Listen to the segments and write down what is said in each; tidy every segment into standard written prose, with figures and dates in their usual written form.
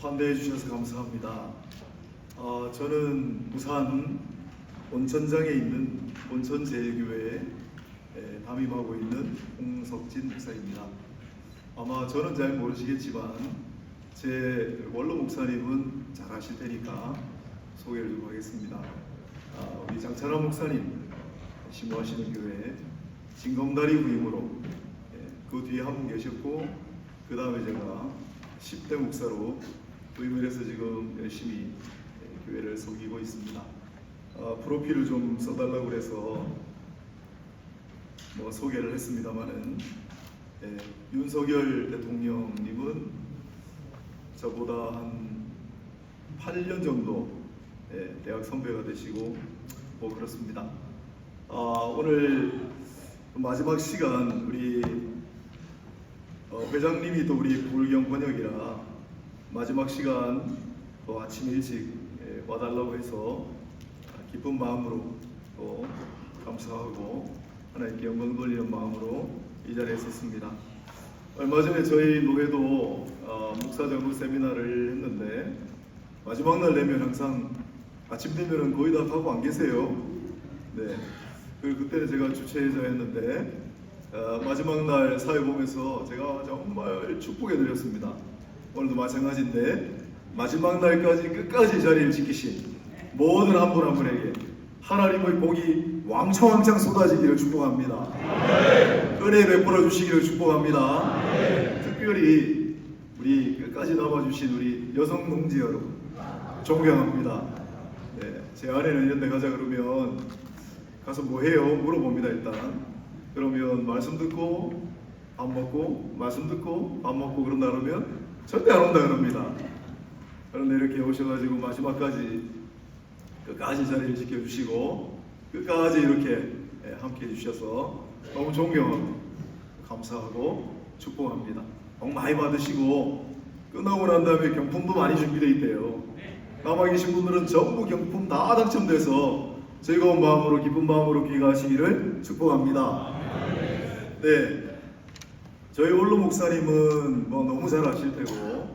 참배해 주셔서 감사합니다. 저는 부산 온천장에 있는 온천제일교회에 담임하고 있는 홍석진 목사입니다. 아마 저는 잘 모르시겠지만 제 원로 목사님은 잘 아실 테니까 소개를 좀 하겠습니다. 우리 장찬환 목사님 신모하시는 교회 진검다리 부임으로 그 뒤에 한 분 계셨고, 그 다음에 제가 10대 목사로 부임을 해서 지금 열심히 교회를 섬기고 있습니다. 프로필을 좀 써달라고 해서 소개를 했습니다만은, 윤석열 대통령님은 저보다 한 8년 정도 대학 선배가 되시고 그렇습니다. 오늘 마지막 시간 우리 회장님이 또 우리 불경 번역이라 마지막 시간 아침 일찍 와달라고 해서 기쁜 마음으로 또 감사하고 하나님께 영광 돌리는 마음으로 이 자리에 섰습니다. 얼마 전에 저희 노회도 목사전후 세미나를 했는데 마지막 날 되면 항상 아침 되면은 거의 다 가고 안 계세요. 네. 그때는 제가 주최자였는데 마지막 날 사회 보면서 제가 정말 축복해 드렸습니다. 오늘도 마찬가지인데 마지막 날까지 끝까지 자리를 지키신 모든 한 분 한 분에게 하나님의 복이 왕창왕창 쏟아지기를 축복합니다. 은혜 베풀어 주시기를 축복합니다. 특별히 우리 끝까지 남아주신 우리 여성 동지 여러분 존경합니다. 제 아내는 이런 데 가자 그러면 가서 뭐 해요? 물어봅니다. 일단 그러면 말씀 듣고 밥 먹고 말씀 듣고 밥 먹고 그런다 그러면 절대 안 온다 그럽니다. 그런데 이렇게 오셔가지고 마지막까지 끝까지 자리를 지켜주시고 끝까지 이렇게 함께 해주셔서 너무 존경하고 감사하고 축복합니다. 복 많이 받으시고 끝나고 난 다음에 경품도 많이 준비되어 있대요. 남아 계신 분들은 전부 경품 다 당첨돼서 즐거운 마음으로 기쁜 마음으로 귀가하시기를 축복합니다. 네, 저희 원로 목사님은 너무 잘 아실 테고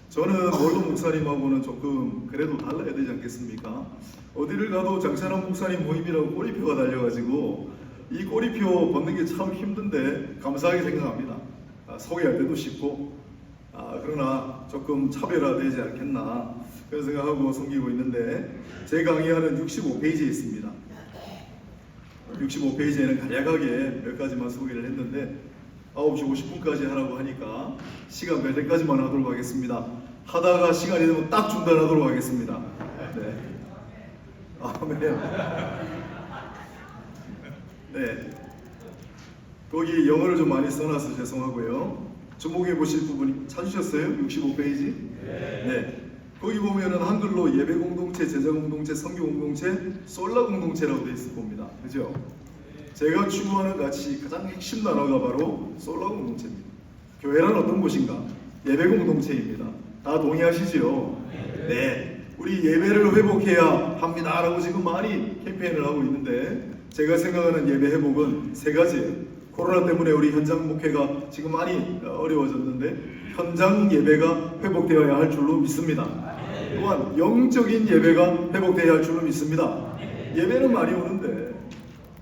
저는 원로 목사님하고는 조금 그래도 달라야 되지 않겠습니까? 어디를 가도 장찬환 목사님 모임이라고 꼬리표가 달려가지고 이 꼬리표 벗는 게 참 힘든데 감사하게 생각합니다. 소개할 때도 쉽고 그러나 조금 차별화되지 않겠나 그런 생각하고 섬기고 있는데 제 강의하는 65페이지에 있습니다. 65페이지에는 간략하게 몇 가지만 소개를 했는데 9시 50분까지 하라고 하니까 시간 될 때까지만 하도록 하겠습니다. 하다가 시간이 되면 딱 중단하도록 하겠습니다. 네. 아멘. 네. 거기 영어를 좀 많이 써놔서 죄송하고요. 주목해 보실 부분이 찾으셨어요? 65페이지? 네. 거기 보면은 한글로 예배 공동체, 제자 공동체, 선교 공동체, 솔라 공동체라고 되어 있을 겁니다. 그죠? 제가 추구하는 가치 가장 핵심 단어가 바로 솔라 공동체입니다. 교회란 어떤 곳인가? 예배 공동체입니다. 다 동의하시죠? 네. 우리 예배를 회복해야 합니다라고 지금 많이 캠페인을 하고 있는데 제가 생각하는 예배 회복은 세 가지예요. 코로나 때문에 우리 현장 목회가 지금 많이 어려워졌는데 현장 예배가 회복되어야 할 줄로 믿습니다. 또한 영적인 예배가 회복되어야 할 줄로 믿습니다. 예배는 많이 오는데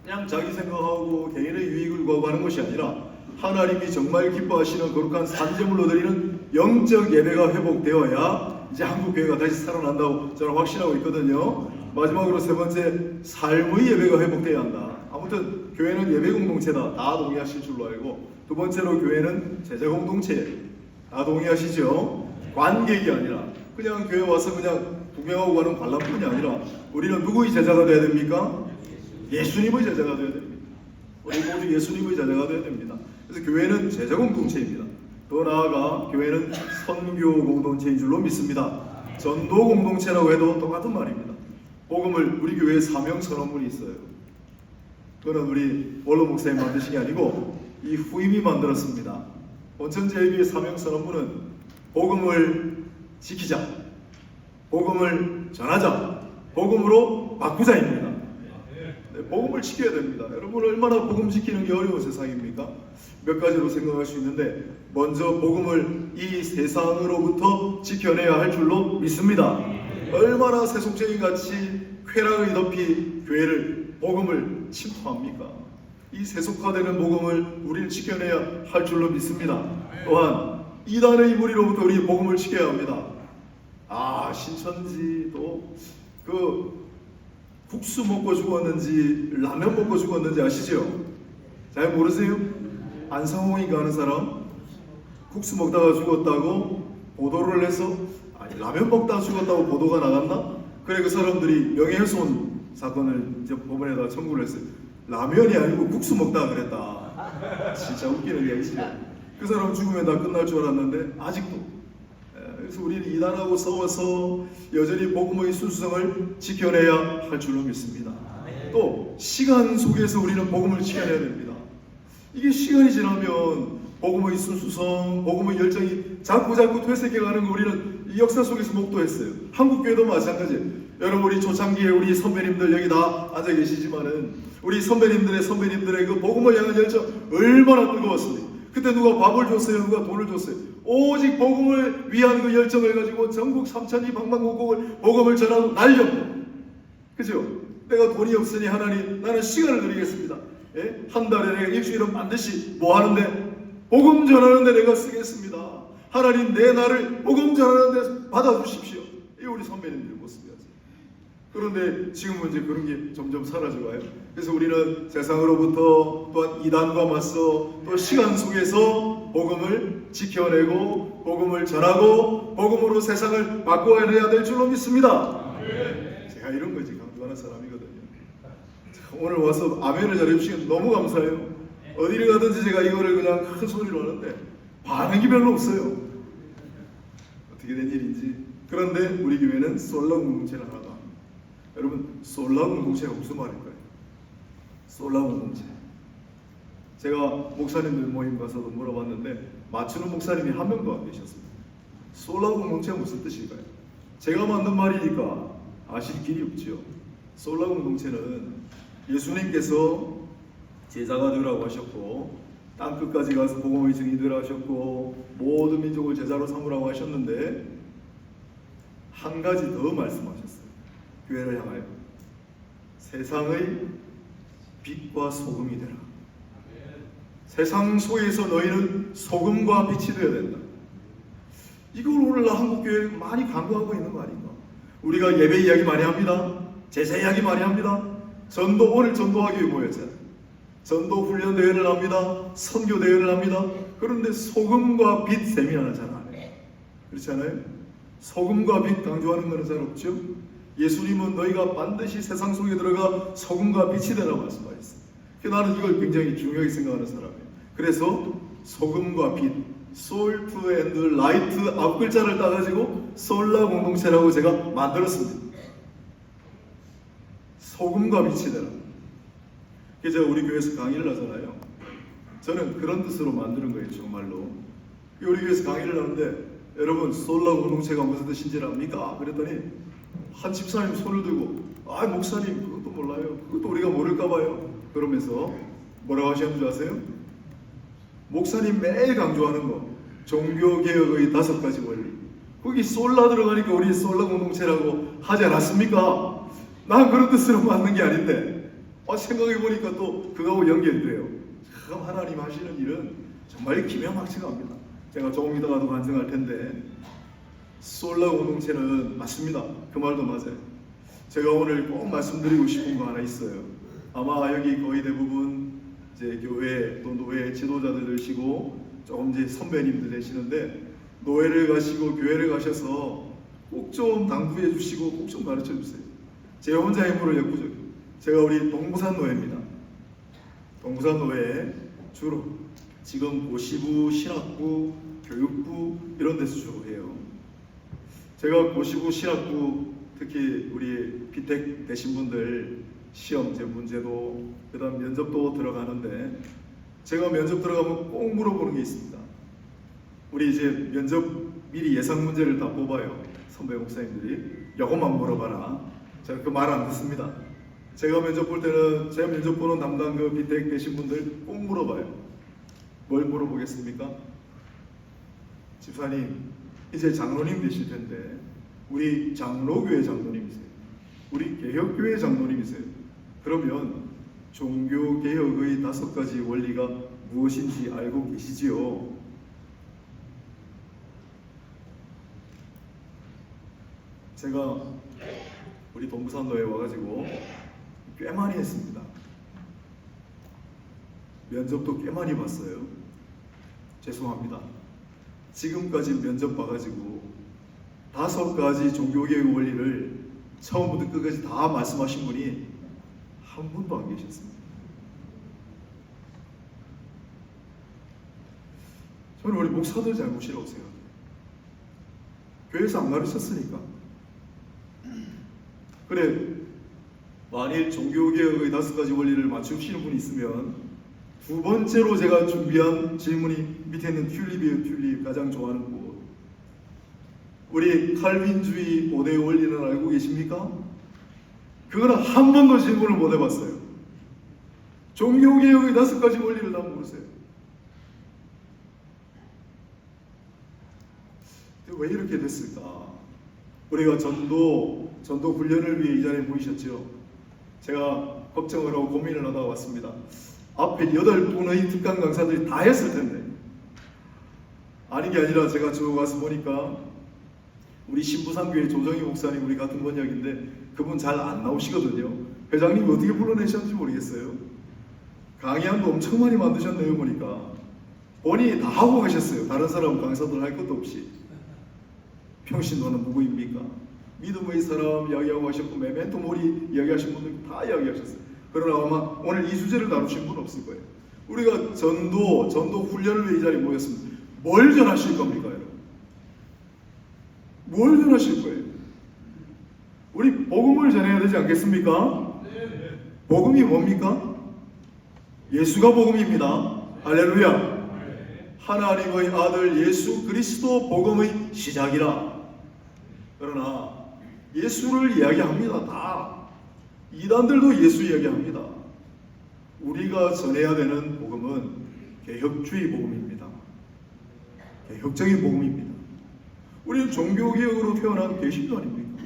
그냥 자기 생각하고 개인의 유익을 구하는 것이 아니라 하나님이 정말 기뻐하시는 거룩한 산제물로 드리는 영적 예배가 회복되어야 이제 한국교회가 다시 살아난다고 저는 확신하고 있거든요. 마지막으로 세 번째, 삶의 예배가 회복되어야 한다. 아무튼 교회는 예배 공동체다. 다 동의하실 줄로 알고, 두 번째로 교회는 제자 공동체. 다 동의하시죠? 관객이 아니라 그냥 교회 와서 그냥 구경하고 가는 관람뿐이 아니라 우리는 누구의 제자가 되어야 됩니까? 예수님의 제자가 되어야 됩니다. 우리 모두 예수님의 제자가 되어야 됩니다. 그래서 교회는 제자 공동체입니다. 더 나아가 교회는 선교 공동체인 줄로 믿습니다. 전도 공동체라고 해도 똑같은 말입니다. 복음을 우리 교회에 사명 선언문이 있어요. 그거는 우리 원로 목사님 만드신 게 아니고 이 후임이 만들었습니다. 온천제일교회 사명 선언문은 복음을 지키자, 복음을 전하자, 복음으로 바꾸자입니다. 네. 복음을 지켜야 됩니다. 여러분 얼마나 복음 지키는 게 어려운 세상입니까? 몇 가지로 생각할 수 있는데 먼저 복음을 이 세상으로부터 지켜내야 할 줄로 믿습니다. 얼마나 세속적인 같이 쾌락의 덮이 교회를 복음을 침투합니까? 이 세속화되는 복음을 우리는 지켜내야 할 줄로 믿습니다. 또한 이단의 무리로부터 우리 복음을 지켜야 합니다. 신천지도 국수 먹고 죽었는지 라면 먹고 죽었는지 아시죠? 잘 모르세요? 안상홍인가 하는 사람 국수 먹다가 죽었다고 보도를 해서 라면 먹다가 죽었다고 보도가 나갔나? 그래 그 사람들이 명예훼손 사건을 이제 법원에다 청구를 했어요. 라면이 아니고 국수 먹다가 그랬다. 진짜 웃기는 얘기죠. 그 사람 죽으면 다 끝날 줄 알았는데 아직도. 그래서 우리는 이단하고 싸워서 여전히 복음의 순수성을 지켜내야 할 줄로 믿습니다. 또 시간 속에서 우리는 복음을 지켜내야 됩니다. 이게 시간이 지나면 복음의 순수성, 복음의 열정이 자꾸 퇴색해가는 거 우리는 이 역사 속에서 목도했어요. 한국교회도 마찬가지예요. 여러분 우리 초창기에 우리 선배님들 여기 다 앉아 계시지만은 우리 선배님들의 그 복음을 향한 열정 얼마나 뜨거웠습니까? 그때 누가 밥을 줬어요? 누가 돈을 줬어요? 오직 복음을 위한 그 열정을 가지고 전국 삼천리 방방곡곡을 복음을 전하고 날렸고, 그죠? 내가 돈이 없으니 하나님 나는 시간을 드리겠습니다. 한 달에 내가 일주일은 반드시 뭐 하는데? 복음 전하는데 내가 쓰겠습니다. 하나님 내 나를 복음 전하는데 받아주십시오. 이 우리 선배님들 모습이었어요. 그런데 지금은 이제 그런 게 점점 사라져가요. 그래서 우리는 세상으로부터 또한 이단과 맞서 또 시간 속에서 복음을 지켜내고 복음을 전하고 복음으로 세상을 바꿔내야 될 줄로 믿습니다. 제가 이런 거지 강조하는 사람이거든요. 오늘 와서 아멘을 잘해주시면 너무 감사해요. 어디를 가든지 제가 이거를 그냥 큰 소리로 하는데 반응이 별로 없어요. 어떻게 된 일인지. 그런데 우리 교회는 솔라 공동체를 하나도 합니다. 여러분 솔라 공동체가 무슨 말일까요? 솔라 공동체. 제가 목사님들 모임 가서도 물어봤는데 맞추는 목사님이 한 명도 안 계셨습니다. 솔라 공동체가 무슨 뜻일까요? 제가 만든 말이니까 아실 길이 없죠. 솔라 공동체는 예수님께서 제자가 되라고 하셨고 땅끝까지 가서 복음의 증인 되라고 하셨고 모든 민족을 제자로 삼으라고 하셨는데 한 가지 더 말씀하셨어요. 교회를 향하여 세상의 빛과 소금이 되라. 세상 속에서 너희는 소금과 빛이 되어야 된다. 이걸 오늘날 한국교회 많이 강조하고 있는 거 아닌가? 우리가 예배 이야기 많이 합니다. 제사 이야기 많이 합니다. 오늘 전도하기 위해 모였잖아요. 전도 훈련 대회를 합니다. 선교 대회를 합니다. 그런데 소금과 빛 세미나는 잘 안 해요. 그렇지 않아요? 소금과 빛 강조하는 것은 잘 없죠. 예수님은 너희가 반드시 세상 속에 들어가 소금과 빛이 되라고 말씀하셨어요. 나는 이걸 굉장히 중요하게 생각하는 사람이에요. 그래서 소금과 빛, salt and light 앞글자를 따가지고 솔라 공동체라고 제가 만들었습니다. 소금과 빛이 되라. 제가 우리 교회에서 강의를 하잖아요. 저는 그런 뜻으로 만드는 거예요. 정말로. 우리 교회에서 강의를 하는데 여러분 솔라 공동체가 무슨 뜻인지 압니까? 그랬더니 한 집사님 손을 들고 목사님 그것도 몰라요. 그것도 우리가 모를까 봐요. 그러면서 뭐라고 하셨는지 아세요? 목사님 매일 강조하는 거 종교개혁의 5가지 원리 거기 솔라 들어가니까 우리 솔라 공동체라고 하지 않았습니까? 난 그런 뜻으로 만든 게 아닌데 생각해보니까 또 그거하고 연결돼요. 참 하나님 하시는 일은 정말 기묘막측합니다. 제가 조금 이따가도 반성할 텐데 솔라 공동체는 맞습니다. 그 말도 맞아요. 제가 오늘 꼭 말씀드리고 싶은 거 하나 있어요. 아마 여기 거의 대부분 이제 교회 또 노회 지도자들 되시고 조금 이제 선배님들 되시는데 노회를 가시고 교회를 가셔서 꼭 좀 당부해 주시고 꼭 좀 가르쳐 주세요. 제 혼자 힘으로 역부족이에요. 제가 우리 동부산 노회입니다. 동부산 노회 주로 지금 고시부, 신학부, 교육부 이런 데서 주로 해요. 제가 고시부, 신학부 특히 우리 비택 되신 분들 시험 문제도 그다음 면접도 들어가는데 제가 면접 들어가면 꼭 물어보는 게 있습니다. 우리 이제 면접 미리 예상 문제를 다 뽑아요. 선배 목사님들이 이것만 물어봐라. 제가 그 말 안 듣습니다. 제가 면접 볼 때는 제 면접 보는 담당 그 밑에 계신 분들 꼭 물어봐요. 뭘 물어보겠습니까? 집사님, 이제 장로님 되실 텐데 우리 장로교회 장로님이세요. 우리 개혁교회 장로님이세요. 그러면 종교개혁의 5가지 원리가 무엇인지 알고 계시지요? 제가 우리 동부산로에 와가지고 꽤 많이 했습니다. 면접도 꽤 많이 봤어요. 죄송합니다. 지금까지 면접 봐가지고 5가지 종교개혁 원리를 처음부터 끝까지 다 말씀하신 분이 한 분도 안 계셨습니다. 저는 우리 목사들 잘못이라고 생각해요. 교회에서 안 가르쳤으니까. 그래, 만일 종교개혁의 5가지 원리를 맞추시는 분이 있으면 2번째로 제가 준비한 질문이 밑에 있는 튤립이에요. 튤립, 가장 좋아하는 곳. 우리 칼빈주의 5대 원리는 알고 계십니까? 그거는 한 번도 질문을 못 해봤어요. 종교개혁의 5가지 원리를 다 모르세요. 왜 이렇게 됐을까? 우리가 전도 훈련을 위해 이 자리에 모이셨죠. 제가 걱정을 하고 고민을 하다가 왔습니다. 앞에 8분의 특강 강사들이 다 했을 텐데 아닌 게 아니라 제가 저 가서 보니까 우리 신부상교회 조정희 목사님 우리 같은 번역인데 그분 잘 안 나오시거든요. 회장님이 어떻게 불러내셨는지 모르겠어요. 강의안도 엄청 많이 만드셨네요. 보니까 본인이 다 하고 가셨어요. 다른 사람 강사들 할 것도 없이. 평신도는 누구입니까? 믿음의 사람 이야기하고 하셨고 메멘토 모리 이야기하신 분들 다 이야기하셨어요. 그러나 아마 오늘 이 주제를 다루신 분 없을 거예요. 우리가 전도 훈련을 위해 이 자리에 모였습니다. 뭘 전하실 겁니까, 여러분? 뭘 전하실 거예요? 우리 복음을 전해야 되지 않겠습니까? 네. 복음이 뭡니까? 예수가 복음입니다. 할렐루야. 하나님의 아들 예수 그리스도 복음의 시작이라. 그러나 예수를 이야기합니다. 다 이단들도 예수 이야기합니다. 우리가 전해야 되는 복음은 개혁주의 복음입니다. 개혁적인 복음입니다. 우리는 종교개혁으로 태어난 개신도 아닙니까?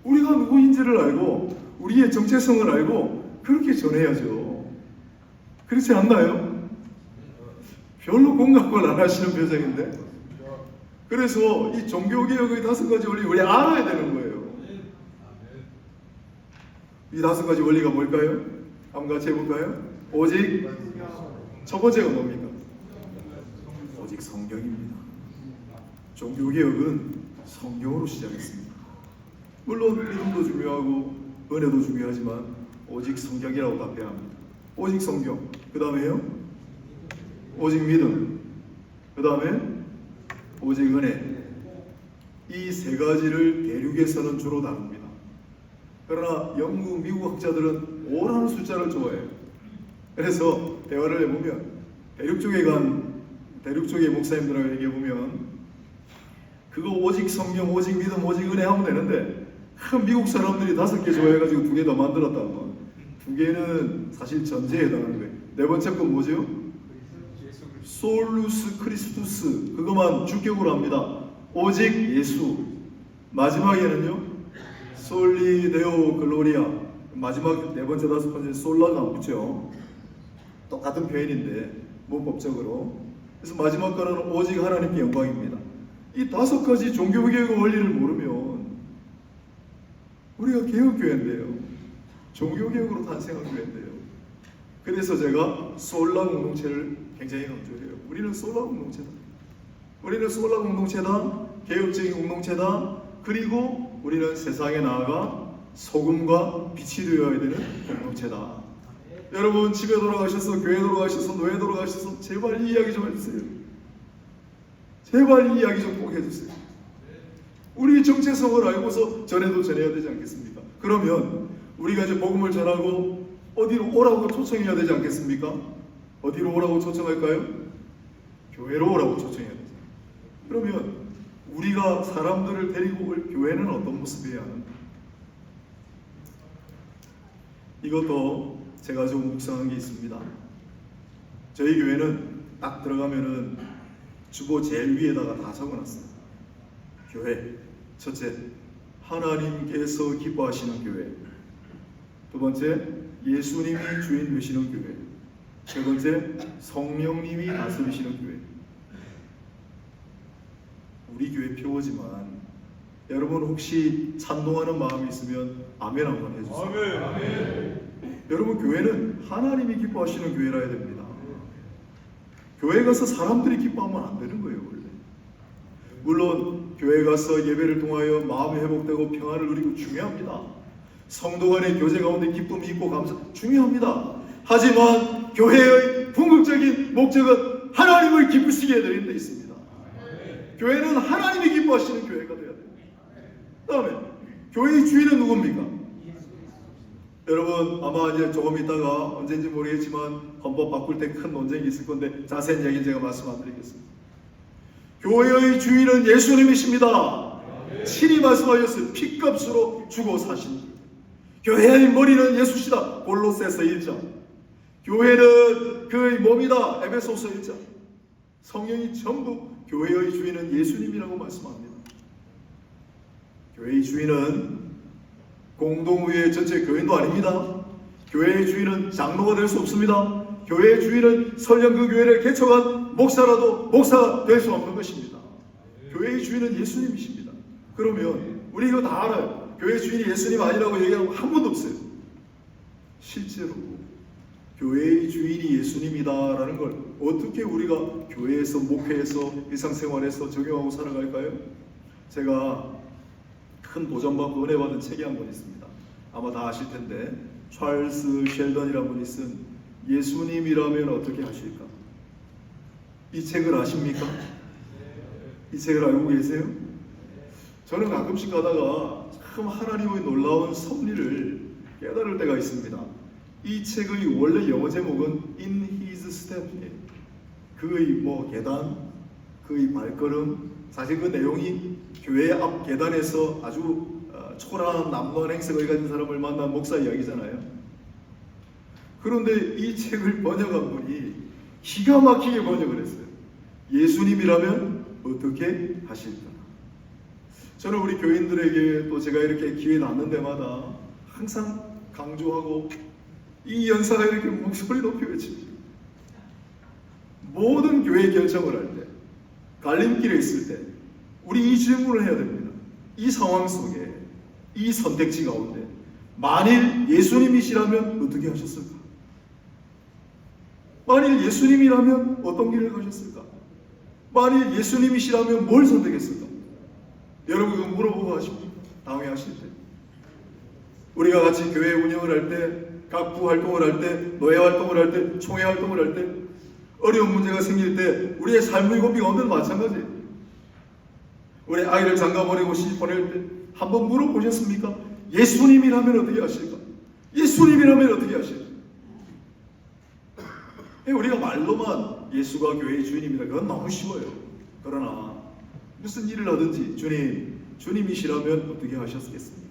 우리가 누구인지를 알고 우리의 정체성을 알고 그렇게 전해야죠. 그렇지 않나요? 별로 공감을 안 하시는 표정인데. 그래서 이 종교개혁의 5가지 원리 우리 알아야 되는 거예요. 이 5가지 원리가 뭘까요? 한번 같이 해볼까요? 오직 첫 번째가 뭡니까? 오직 성경입니다. 종교개혁은 성경으로 시작했습니다. 물론 믿음도 중요하고 은혜도 중요하지만 오직 성경이라고 답해야 합니다. 오직 성경, 그 다음에요? 오직 믿음, 그 다음에 오직 은혜. 이 3가지를 대륙에서는 주로 다룹니다. 그러나 영국, 미국 학자들은 5라는 숫자를 좋아해요. 그래서 대화를 해보면 대륙 쪽의 목사님들하고 얘기해보면 그거 오직 성경, 오직 믿음, 오직 은혜 하면 되는데 미국 사람들이 5개 좋아해가지고 2개 더 만들었다고. 2개는 사실 전제에 해당하는 거예요. 4번째 건 뭐죠? 솔루스 크리스투스. 그것만 주격으로 합니다. 오직 예수. 마지막에는요 솔리 데오 글로리아. 마지막 4번째 5번째 솔라가 붙죠. 똑같은 표현인데 문법적으로. 그래서 마지막 거는 오직 하나님께 영광입니다. 이 5가지 종교개혁의 원리를 모르면 우리가 개혁교회인데요, 종교개혁으로 탄생한 교회인데요. 그래서 제가 솔라 공동체를 굉장히 강조해요. 우리는 솔라 공동체다. 우리는 솔라 공동체다. 개혁적인 공동체다. 그리고 우리는 세상에 나아가 소금과 빛이 되어야 되는 공동체다. 여러분 집에 돌아가셔서 교회 돌아가셔서 노예 돌아가셔서 제발 이 이야기 좀 해주세요. 제발 이 이야기 좀 꼭 해주세요. 우리 정체성을 알고서 전해도 전해야 되지 않겠습니까? 그러면 우리가 이제 복음을 전하고 어디로 오라고 초청해야 되지 않겠습니까? 어디로 오라고 초청할까요? 교회로 오라고 초청해야 되죠. 그러면 우리가 사람들을 데리고 올 교회는 어떤 모습이어야 하는가? 이것도 제가 좀 묵상한 게 있습니다. 저희 교회는 딱 들어가면은 주보 제일 위에다가 다 적어놨어요. 교회 첫째, 하나님께서 기뻐하시는 교회. 두 번째, 예수님이 주인 되시는 교회. 세 번째, 성령님이 다스리시는 교회. 우리 교회 표어지만 여러분 혹시 찬동하는 마음이 있으면 아멘 한번 해주세요. 아멘. 여러분, 교회는 하나님이 기뻐하시는 교회라 해야 됩니다. 교회 가서 사람들이 기뻐하면 안 되는 거예요. 원래 물론 교회 가서 예배를 통하여 마음이 회복되고 평안을 누리고 중요합니다. 성도 간의 교제 가운데 기쁨이 있고 감사 중요합니다. 하지만 교회의 궁극적인 목적은 하나님을 기쁘시게 해드리는 데 있습니다. 교회는 하나님이 기뻐하시는 교회가 되어야 돼요. 그 다음에 교회의 주인은 누굽니까? 여러분 아마 이제 조금 있다가 언제인지 모르겠지만 헌법 바꿀 때 큰 논쟁이 있을 건데 자세한 얘기는 제가 말씀 안 드리겠습니다. 교회의 주인은 예수님이십니다. 친히 말씀하셨어요. 피값으로 주고 사신 분. 교회의 머리는 예수시다. 골로새서 1장. 교회는 그의 몸이다. 에베소서 1장. 성령이 전부 교회의 주인은 예수님이라고 말씀합니다. 교회의 주인은 공동의회 전체 교인도 아닙니다. 교회의 주인은 장로가 될 수 없습니다. 교회의 주인은 설령 그 교회를 개척한 목사라도 목사가 될 수 없는 것입니다. 교회의 주인은 예수님이십니다. 그러면 우리 이거 다 알아요. 교회의 주인이 예수님 아니라고 얘기하는 거 한 번도 없어요. 실제로 교회의 주인이 예수님이다라는 걸 어떻게 우리가 교회에서 목회에서 일상생활에서 적용하고 살아갈까요? 제가 큰 도전받고 은혜 받은 책이 한 권 있습니다. 아마 다 아실 텐데 찰스 셸던이라는 분이 쓴 예수님이라면 어떻게 하실까? 이 책을 아십니까? 이 책을 알고 계세요? 저는 가끔씩 가다가 참 하나님의 놀라운 섭리를 깨달을 때가 있습니다. 이 책의 원래 영어 제목은 In His Step이에요. 그의 계단, 그의 발걸음. 사실 그 내용이 교회 앞 계단에서 아주 초라한 남노한 행색을 가진 사람을 만난 목사 이야기잖아요. 그런데 이 책을 번역한 분이 기가 막히게 번역을 했어요. 예수님이라면 어떻게 하실까? 저는 우리 교인들에게 또 제가 이렇게 기회 낳는 데마다 항상 강조하고 이 연사가 이렇게 목소리 높이 외칩니다. 모든 교회 결정을 할 때, 갈림길에 있을 때 우리 이 질문을 해야 됩니다. 이 상황 속에, 이 선택지 가운데 만일 예수님이시라면 어떻게 하셨을까? 만일 예수님이라면 어떤 길을 가셨을까? 만일 예수님이시라면 뭘 선택했을까? 여러분 그거 물어보고 하십니까? 다음에 하실 때 우리가 같이 교회 운영을 할 때, 각 부 활동을 할 때, 노예 활동을 할 때, 총회 활동을 할 때, 어려운 문제가 생길 때 우리의 삶의 고비가 없는 마찬가지예요. 우리 아이를 장가 보내고 시집 보낼 때 한번 물어보셨습니까? 예수님이라면 어떻게 하실까? 예수님이라면 어떻게 하실까? 우리가 말로만 예수가 교회의 주인입니다. 그건 너무 쉬워요. 그러나 무슨 일을 하든지 주님이시라면 어떻게 하셨겠습니까?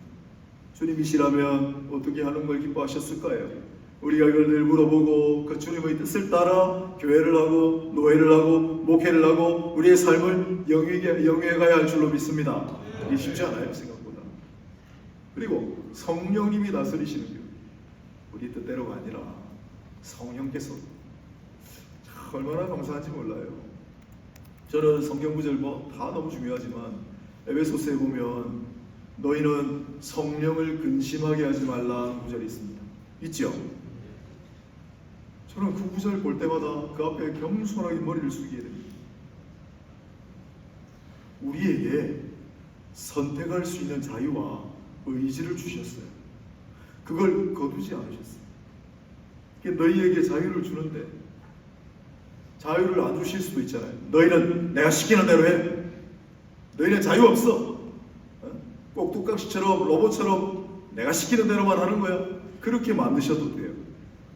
주님이시라면 어떻게 하는 걸 기뻐하셨을까요? 우리가 이걸 늘 물어보고 그 주님의 뜻을 따라 교회를 하고 노예를 하고 목회를 하고 우리의 삶을 영위해가야 할 줄로 믿습니다. 이게 쉽지 않아요, 생각보다. 그리고 성령님이 다스리시는 교회. 우리 뜻대로가 아니라 성령께서. 얼마나 감사한지 몰라요. 저는 성경 구절 다 너무 중요하지만 에베소서에 보면 너희는 성령을 근심하게 하지 말라는 구절이 있습니다. 있죠? 저는 그 구절 볼 때마다 그 앞에 겸손하게 머리를 숙이게 됩니다. 우리에게 선택할 수 있는 자유와 의지를 주셨어요. 그걸 거두지 않으셨어요. 너희에게 자유를 주는데 자유를 안 주실 수도 있잖아요. 너희는 내가 시키는 대로 해. 너희는 자유 없어. 꼭 뚝딱시처럼 로봇처럼 내가 시키는 대로만 하는 거야. 그렇게 만드셔도 돼요.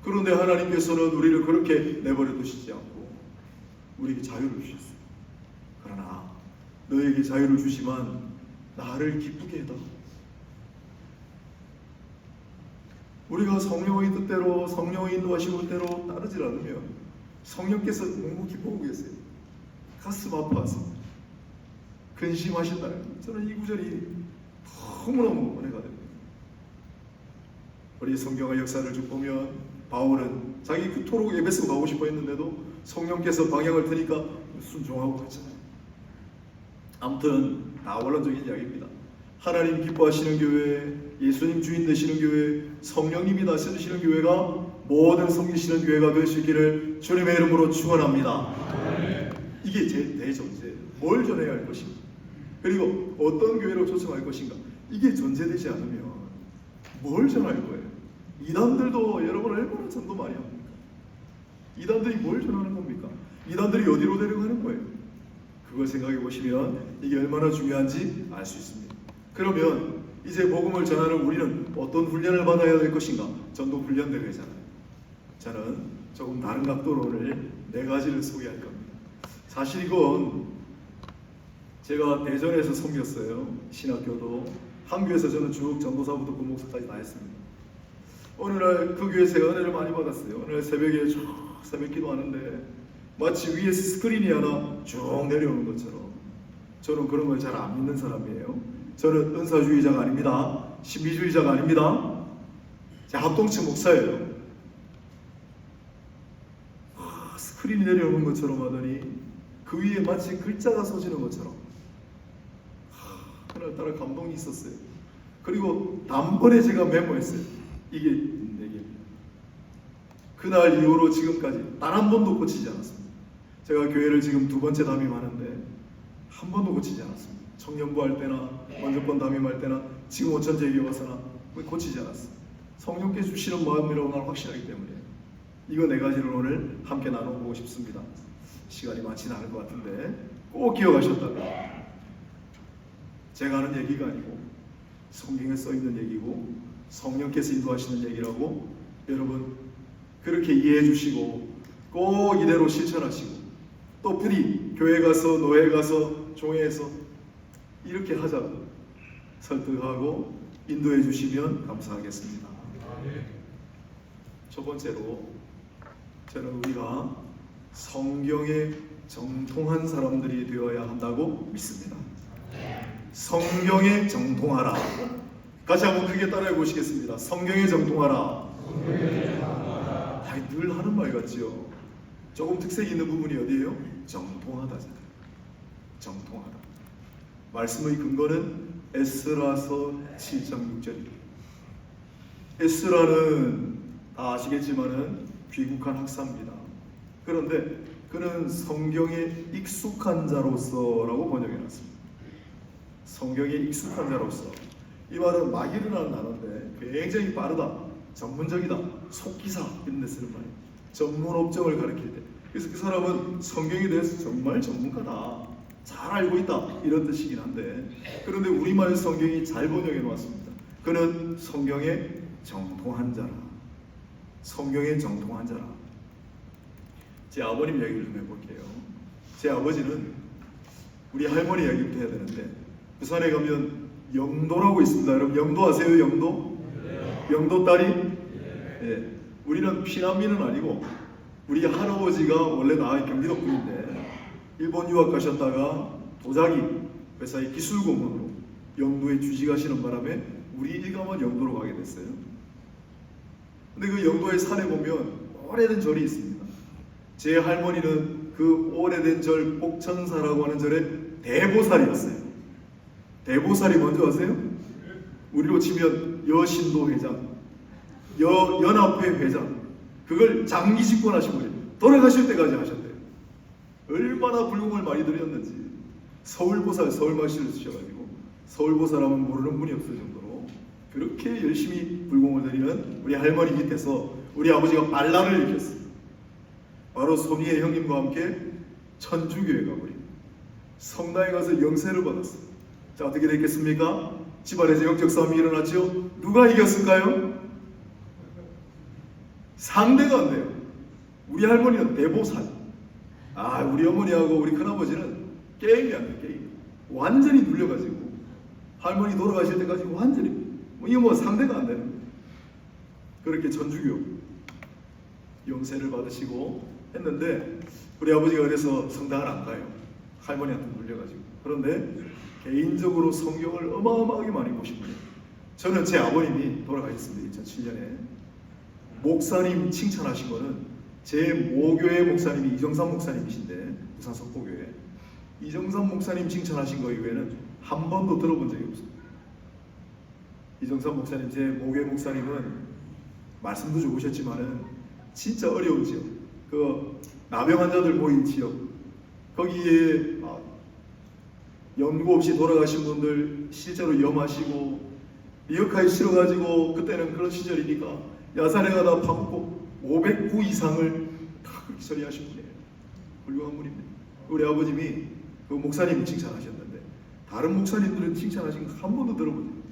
그런데 하나님께서는 우리를 그렇게 내버려 두시지 않고 우리에게 자유를 주셨어요. 그러나 너에게 자유를 주시만 나를 기쁘게 해다. 우리가 성령의 뜻대로 성령의 인도하심을 대로 따르질 않으면 성령께서 묵묵히 보고 계세요. 가슴 아파서 근심하신다. 저는 이 구절이 너무너무 은혜가 됩니다. 우리 성경의 역사를 쭉 보면 바울은 자기 그토록 에베소 가고 싶어 했는데도 성령께서 방향을 트니까 순종하고 갔잖아요. 아무튼 다 원론적인 이야기입니다. 하나님 기뻐하시는 교회, 예수님 주인 되시는 교회, 성령님이 다스리시는 교회가 모든 섬기시는 교회가 될 수 있기를 주님의 이름으로 축원합니다. 이게 제 대전제예요. 뭘 전해야 할 것인가, 그리고 어떤 교회로 초청할 것인가, 이게 전제되지 않으면 뭘 전할 거예요? 이단들도 여러분 얼마나 전도 많이 합니까? 이단들이 뭘 전하는 겁니까? 이단들이 어디로 데려가는 거예요? 그걸 생각해 보시면 이게 얼마나 중요한지 알 수 있습니다. 그러면 이제 복음을 전하는 우리는 어떤 훈련을 받아야 될 것인가? 전도 훈련대회잖아요. 저는 조금 다른 각도로 오늘 4가지를 소개할 겁니다. 사실 이건 제가 대전에서 섬겼어요. 신학교도 한교에서 저는 쭉 전도사부터 부목사까지 다 했습니다. 어느 날 그 교회에서 은혜를 많이 받았어요. 어느 날 새벽에 새벽 기도하는데 마치 위에서 스크린이 하나 쭉 내려오는 것처럼, 저는 그런 걸 잘 안 믿는 사람이에요. 저는 은사주의자가 아닙니다. 신비주의자가 아닙니다. 제가 합동체 목사예요. 스크린이 내려오는 것처럼 하더니 그 위에 마치 글자가 써지는 것처럼 그날따라 감동이 있었어요. 그리고 단번에 제가 메모했어요. 이게 내게입니다. 그날 이후로 지금까지 단 한 번도 고치지 않았습니다. 제가 교회를 지금 2번째 담임하는데 한 번도 고치지 않았습니다. 청년부 할 때나 먼저번 담임할 때나 지금 오천제에 와서나 고치지 않았어요. 성령께 주시는 마음이라고 나는 확신하기 때문에 이거 4가지를 오늘 함께 나눠보고 싶습니다. 시간이 많지는 않을 것 같은데 꼭 기억하셨다면, 제가 하는 얘기가 아니고 성경에 써있는 얘기고 성령께서 인도하시는 얘기라고 여러분 그렇게 이해해 주시고 꼭 이대로 실천하시고, 또 부디 교회 가서 노예 가서 종회에서 이렇게 하자고 설득하고 인도해 주시면 감사하겠습니다. 첫 번째로, 저는 우리가 성경에 정통한 사람들이 되어야 한다고 믿습니다. 성경에 정통하라. 같이 한번 크게 따라해 보시겠습니다. 성경에 정통하라. 늘 하는 말 같지요. 조금 특색이 있는 부분이 어디예요? 정통하다잖아요. 정통하다. 말씀의 근거는 에스라서 7장 6절입니다. 에스라는 다 아시겠지만은 귀국한 학사입니다. 그런데 그는 성경에 익숙한 자로서라고 번역해놨습니다. 성경에 익숙한 자로서. 이 말은 막 일어나는 단어인데 굉장히 빠르다, 전문적이다, 속기사 이런 데 쓰는 말이에요. 전문 업종을 가리킬 때. 그래서 그 사람은 성경에 대해서 정말 전문가다, 잘 알고 있다, 이런 뜻이긴 한데, 그런데 우리말 성경이 잘 번역해 놓았습니다. 그는 성경에 정통한 자라. 성경에 정통한 자라. 제 아버님 얘기를 좀 해볼게요. 제 아버지는 우리 할머니 얘기부터 해야 되는데, 부산에 가면 영도라고 있습니다. 여러분 영도 아세요? 영도? 영도 딸이? 예. 우리는 피난민은 아니고 우리 할아버지가 원래 경기도 분인데 일본 유학 가셨다가 도자기 회사의 기술고문으로 영도에 취직하시는 바람에 우리 일가만 영도로 가게 됐어요. 근데 그 영도의 산에 보면 오래된 절이 있습니다. 제 할머니는 그 오래된 절 복천사라고 하는 절에 대보살이었어요. 대보살이 뭔지 아세요? 우리로 치면 여신도 회장, 연합회 회장, 그걸 장기 집권하신 분이에요. 돌아가실 때까지 하셨대요. 얼마나 불공을 많이 드렸는지. 서울보살, 서울마씨를 쓰셔가지고 서울보살하면 모르는 분이 없을 정도로 그렇게 열심히 불공을 드리는 우리 할머니 밑에서 우리 아버지가 발라를 일으켰어요. 바로 소미의 형님과 함께 천주교회 가버리고 성당에 가서 영세를 받았어요. 자, 어떻게 됐겠습니까? 집안에서 영적 싸움이 일어났죠? 누가 이겼을까요? 상대가 안 돼요. 우리 할머니는 대보살. 우리 어머니하고 우리 큰아버지는 게임이 안 돼, 게임. 완전히 눌려가지고 할머니 돌아가실 때까지 완전히 이거 상대가 안 되는 거예요. 그렇게 전주교 영세를 받으시고 했는데 우리 아버지가 그래서 성당을 안 가요. 할머니한테 물려가지고. 그런데 개인적으로 성경을 어마어마하게 많이 보신 분이에요. 저는 제 아버님이 돌아가셨습니다. 2007년에. 목사님 칭찬하신 거는 제 모교회 목사님이 이정삼 목사님이신데, 부산 석포교회 이정삼 목사님 칭찬하신 거 이외에는 한 번도 들어본 적이 없어요. 이정삼 목사님, 제 모교회 목사님은 말씀도 좋으셨지만은 진짜 어려운 지역, 그 나병 환자들 모인 지역, 거기에 연고 없이 돌아가신 분들 실제로 염하시고 리어카에 실어가지고, 그때는 그런 시절이니까 야산에 가다 파묻고 509 이상을 다 그렇게 처리하신 분이에요. 훌륭한 분입니다. 우리 아버님이 그 목사님을 칭찬하셨는데 다른 목사님들은 칭찬하신 거 한 번도 들어본 적이 없어요.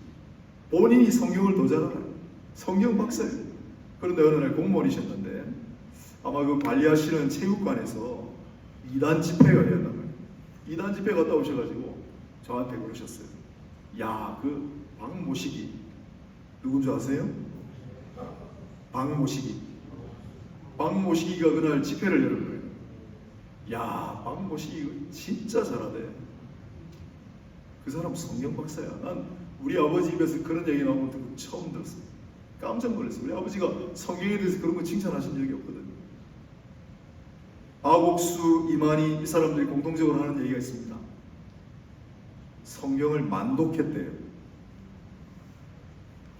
본인이 성경을 더 잘 알아요. 성경 박사예요. 그런데 어느 날 공무원이셨는데 아마 그 관리하시는 체육관에서 이단 집회가 열렸단 말이에요. 이단 집회 갔다 오셔가지고 저한테 그러셨어요. 야, 그 박모식이 누군 줄 아세요? 박모식이가 그날 집회를 열은 거예요. 야, 박모식이 진짜 잘하대. 그 사람 성경 박사야. 난 우리 아버지 입에서 그런 얘기 나오는 거 처음 들었어요. 깜짝 놀랐어요. 우리 아버지가 성경에 대해서 그런 거 칭찬하신 적이 없거든요. 아곡수, 이만희 이 사람들이 공통적으로 하는 얘기가 있습니다. 성경을 만독했대요.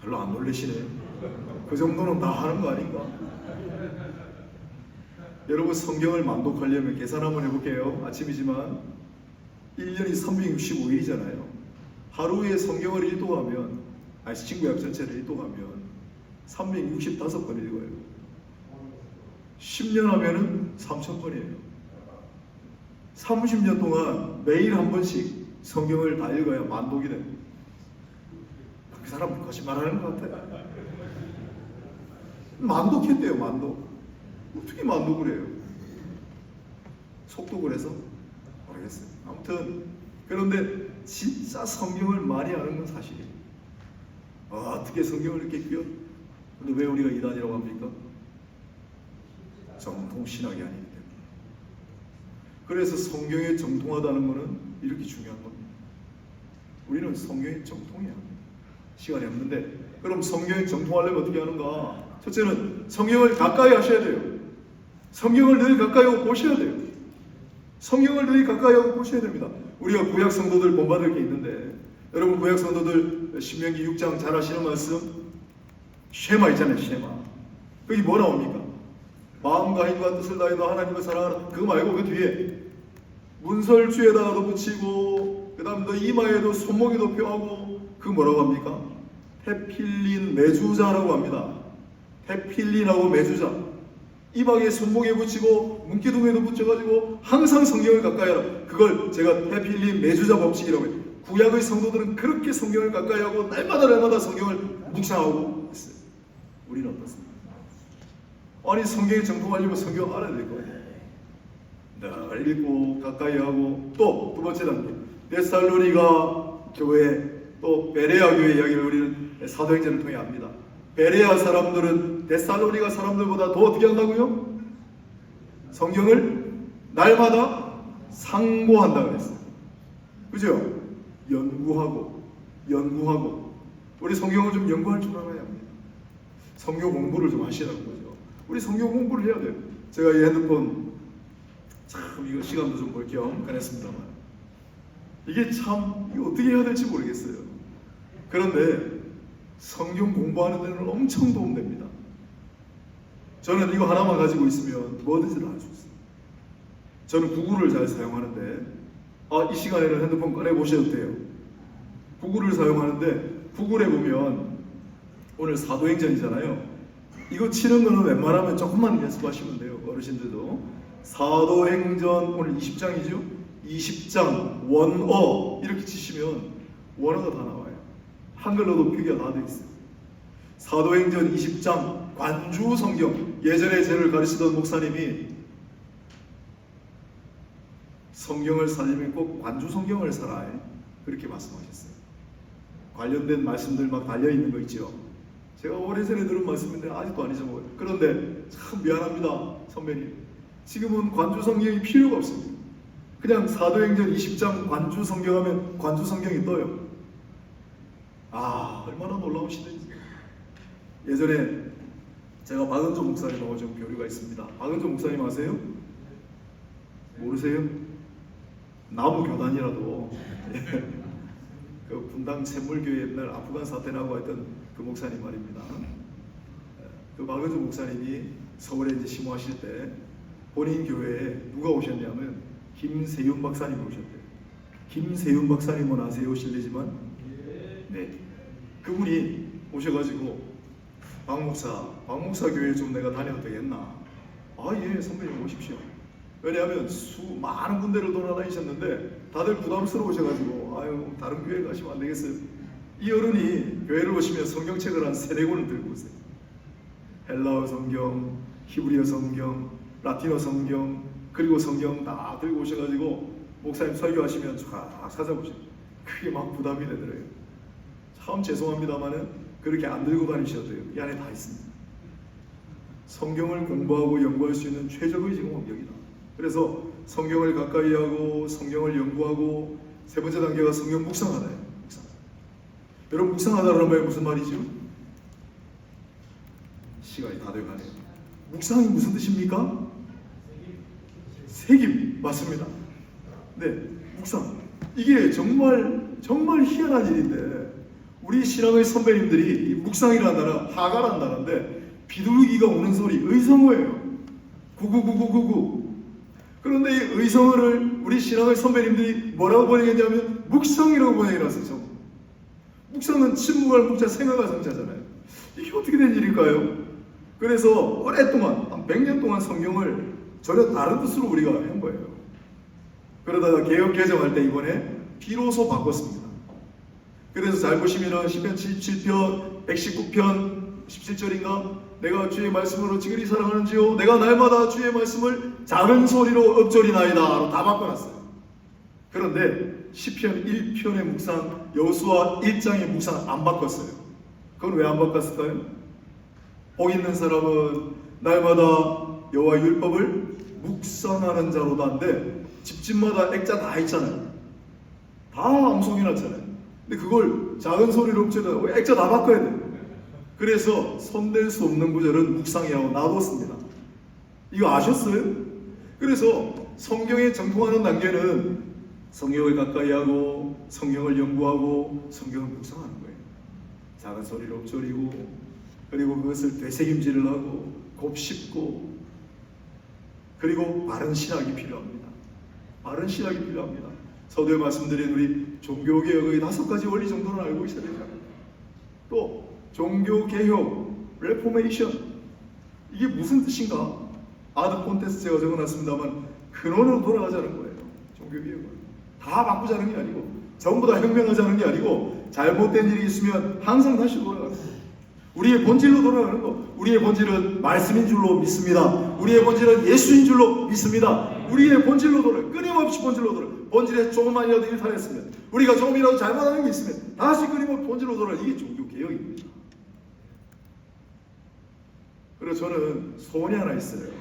별로 안 놀라시네요. 그 정도는 다 하는 거 아닌가? 여러분, 성경을 만독하려면 계산 한번 해볼게요. 아침이지만 1년이 365일이잖아요. 하루에 성경을 읽도하면, 친구약 전체를 읽도하면 365번 읽어요. 10년 하면은 3,000번이에요. 30년 동안 매일 한 번씩 성경을 다 읽어야 만독이 됩니다. 그 사람 거짓말하는 것 같아요. 만독했대요. 만독. 어떻게 만독을 해요? 속독을 해서? 모르겠어요. 아무튼 그런데 진짜 성경을 많이 아는 건 사실이에요. 어떻게 성경을 이렇게 귀엽? 근데 왜 우리가 이단이라고 합니까? 정통신학이 아니기 때문에. 그래서 성경에 정통하다는 것은 이렇게 중요한 겁니다. 우리는 성경에 정통해야 합니다. 시간이 없는데, 그럼 성경에 정통하려면 어떻게 하는가? 첫째는 성경을 가까이 하셔야 돼요. 성경을 늘 가까이 하고 보셔야 돼요. 성경을 늘 가까이 하고 보셔야 됩니다. 우리가 구약 성도들 본받을 게 있는데, 여러분 구약 성도들 신명기 6장 잘 아시는 말씀, 쉐마 있잖아요. 쉐마. 거기 뭐 나옵니까? 마음과 힘과 뜻을 다해서 하나님을 사랑하라. 그거 말고 그 뒤에 문설주에다가도 붙이고, 그 다음 너 이마에도 손목에도 펴하고, 그 뭐라고 합니까? 테필린 메주자라고 합니다. 테필린하고 메주자. 이마에 손목에 붙이고 문기둥에도 붙여가지고 항상 성경을 가까이 하라. 그걸 제가 테필린 메주자 법칙이라고 해요. 구약의 성도들은 그렇게 성경을 가까이 하고 날마다 성경을 묵상하고 있어요. 우리는 어떻습니까? 아니, 성경에 정통하려면 성경 알아야 될 거예요. 늘 읽고 가까이 하고, 또 두 번째 단계, 데살로니가 교회, 또 베레아 교회 이야기를 우리는 사도행전을 통해 압니다. 베레아 사람들은 데살로니가 사람들보다 더 어떻게 한다고요? 성경을 날마다 상고한다 그랬어요. 그죠? 연구하고 우리 성경을 좀 연구할 줄 알아야 합니다. 성경 공부를 좀 하시라는 거죠. 우리 성경 공부를 해야 돼요. 제가 이 핸드폰 이거 시간도 좀 볼 겸 꺼냈습니다만, 이게 참 이거 어떻게 해야 될지 모르겠어요. 그런데 성경 공부하는 데는 엄청 도움됩니다. 저는 이거 하나만 가지고 있으면 뭐든지 다 할 수 있어요. 저는 구글을 잘 사용하는데, 이 시간에는 핸드폰 꺼내보셔도 돼요. 구글을 사용하는데, 구글에 보면 오늘 사도행전이잖아요. 이거 치는 거는 웬만하면 조금만 연습하시면 돼요. 어르신들도. 사도행전 오늘 20장이죠? 20장 원어 이렇게 치시면 원어가 다 나와요. 한글로도 표기가 다 되어 있어요. 사도행전 20장 관주 성경, 예전에 저를 가르치던 목사님이 성경을 사려면 꼭 관주 성경을 사라, 그렇게 말씀하셨어요. 관련된 말씀들 막 달려있는 거 있죠. 제가 오래전에 들은 말씀인데 아직도 안 잊어먹어요. 그런데 참 미안합니다, 선배님. 지금은 관주 성경이 필요가 없습니다. 그냥 사도행전 20장 관주 성경하면 관주 성경이 떠요. 아, 얼마나 놀라운 시대인지. 예전에 제가 박은조 목사님하고 좀 교류가 있습니다. 박은조 목사님 아세요? 모르세요? 나무 교단이라도 그 분당 샘물교회 옛날 아프간 사태 나고 했던 그 목사님 말입니다. 그 박은조 목사님이 서울에 이제 심호하실 때 본인 교회에 누가 오셨냐면 김세윤 박사님이 오셨대요. 김세윤 박사님은 아세요? 실례지만 네, 그분이 오셔가지고 박 목사 교회 좀 내가 다녀도 되겠나? 아, 예, 선배님 오십시오. 왜냐하면 많은 군데를 돌아다니셨는데 다들 부담스러우셔가지고 아유, 다른 교회 가시면 안 되겠어요. 이 어른이 교회를 오시면 성경책을 한 3-4권을 들고 오세요. 헬라어 성경, 히브리어 성경, 라틴어 성경, 그리고 성경 다 들고 오셔가지고 목사님 설교하시면 쫙 찾아보셔요. 그게 막 부담이 되더래요. 참 죄송합니다만은 그렇게 안 들고 다니셔도 돼요. 이 안에 다 있습니다. 성경을 공부하고 연구할 수 있는 최적의 지금 환경이다. 그래서 성경을 가까이 하고 성경을 연구하고 세 번째 단계가 성경 묵상하다예요. 여러분, 묵상하다라는 말이 무슨 말이죠? 시간이 다 돼가네요. 묵상이 무슨 뜻입니까? 새김. 맞습니다. 네, 묵상. 이게 정말 희한한 일인데 우리 신앙의 선배님들이 이 묵상이라는 단어, 하가라는 단어인데 비둘기가 우는 소리, 의성어예요. 구구구구구구. 그런데 이 의성어를 우리 신앙의 선배님들이 뭐라고 번역했냐면 묵상이라고 번역해놨어요. 묵상은 침묵할 묵자, 생각할 성자잖아요. 이게 어떻게 된 일일까요? 그래서 오랫동안, 한 100년 동안 성경을 전혀 다른 뜻으로 우리가 한 거예요. 그러다가 개역 개정할 때 이번에 비로소 바꿨습니다. 그래서 잘 보시면은 시편 77편, 119편 17절인가? 내가 주의 말씀으로 지그리 사랑하는지요 내가 날마다 주의 말씀을 작은 소리로 읊조리나이다 다 바꿔놨어요. 그런데 시편 1편의 묵상, 여호수아 1장의 묵상 안 바꿨어요. 그건 왜 안 바꿨을까요? 복 있는 사람은 날마다 여호와 율법을 묵상하는 자로다인데 집집마다 액자 다 있잖아요. 다 암송해놨잖아요. 근데 그걸 작은 소리로 읊조리다고 액자 다 바꿔야 돼요. 그래서 손댈 수 없는 구절은 묵상이라고 놔뒀습니다. 이거 아셨어요? 그래서 성경에 정통하는 단계는 성경을 가까이 하고 성경을 연구하고 성경을 묵상하는 거예요. 작은 소리로 읊조리고 그리고 그것을 되새김질을 하고 곱씹고 그리고 바른 신학이 필요합니다. 바른 신학이 필요합니다. 서두에 말씀드린 우리 종교개혁의 5가지 원리 정도는 알고 있어야 됩니다. 또 종교개혁, 레포메이션 이게 무슨 뜻인가? 아드 콘테스트 제가 적어놨습니다만 근원으로 돌아가자는 거예요. 종교개혁을 다 바꾸자는 게 아니고 전부 다 혁명하자는 게 아니고 잘못된 일이 있으면 항상 다시 돌아가는 거예요. 우리의 본질로 돌아가는 거. 우리의 본질은 말씀인 줄로 믿습니다. 우리의 본질은 예수인 줄로 믿습니다. 우리의 본질로 돌아가요. 끊임없이 본질로 돌아가요. 본질에 조금만이라도 일탈했으면 우리가 조금이라도 잘못하는 게 있으면 다시 끊임없이 본질로 돌아가요. 이게 종교개혁입니다. 그래서 저는 소원이 하나 있어요.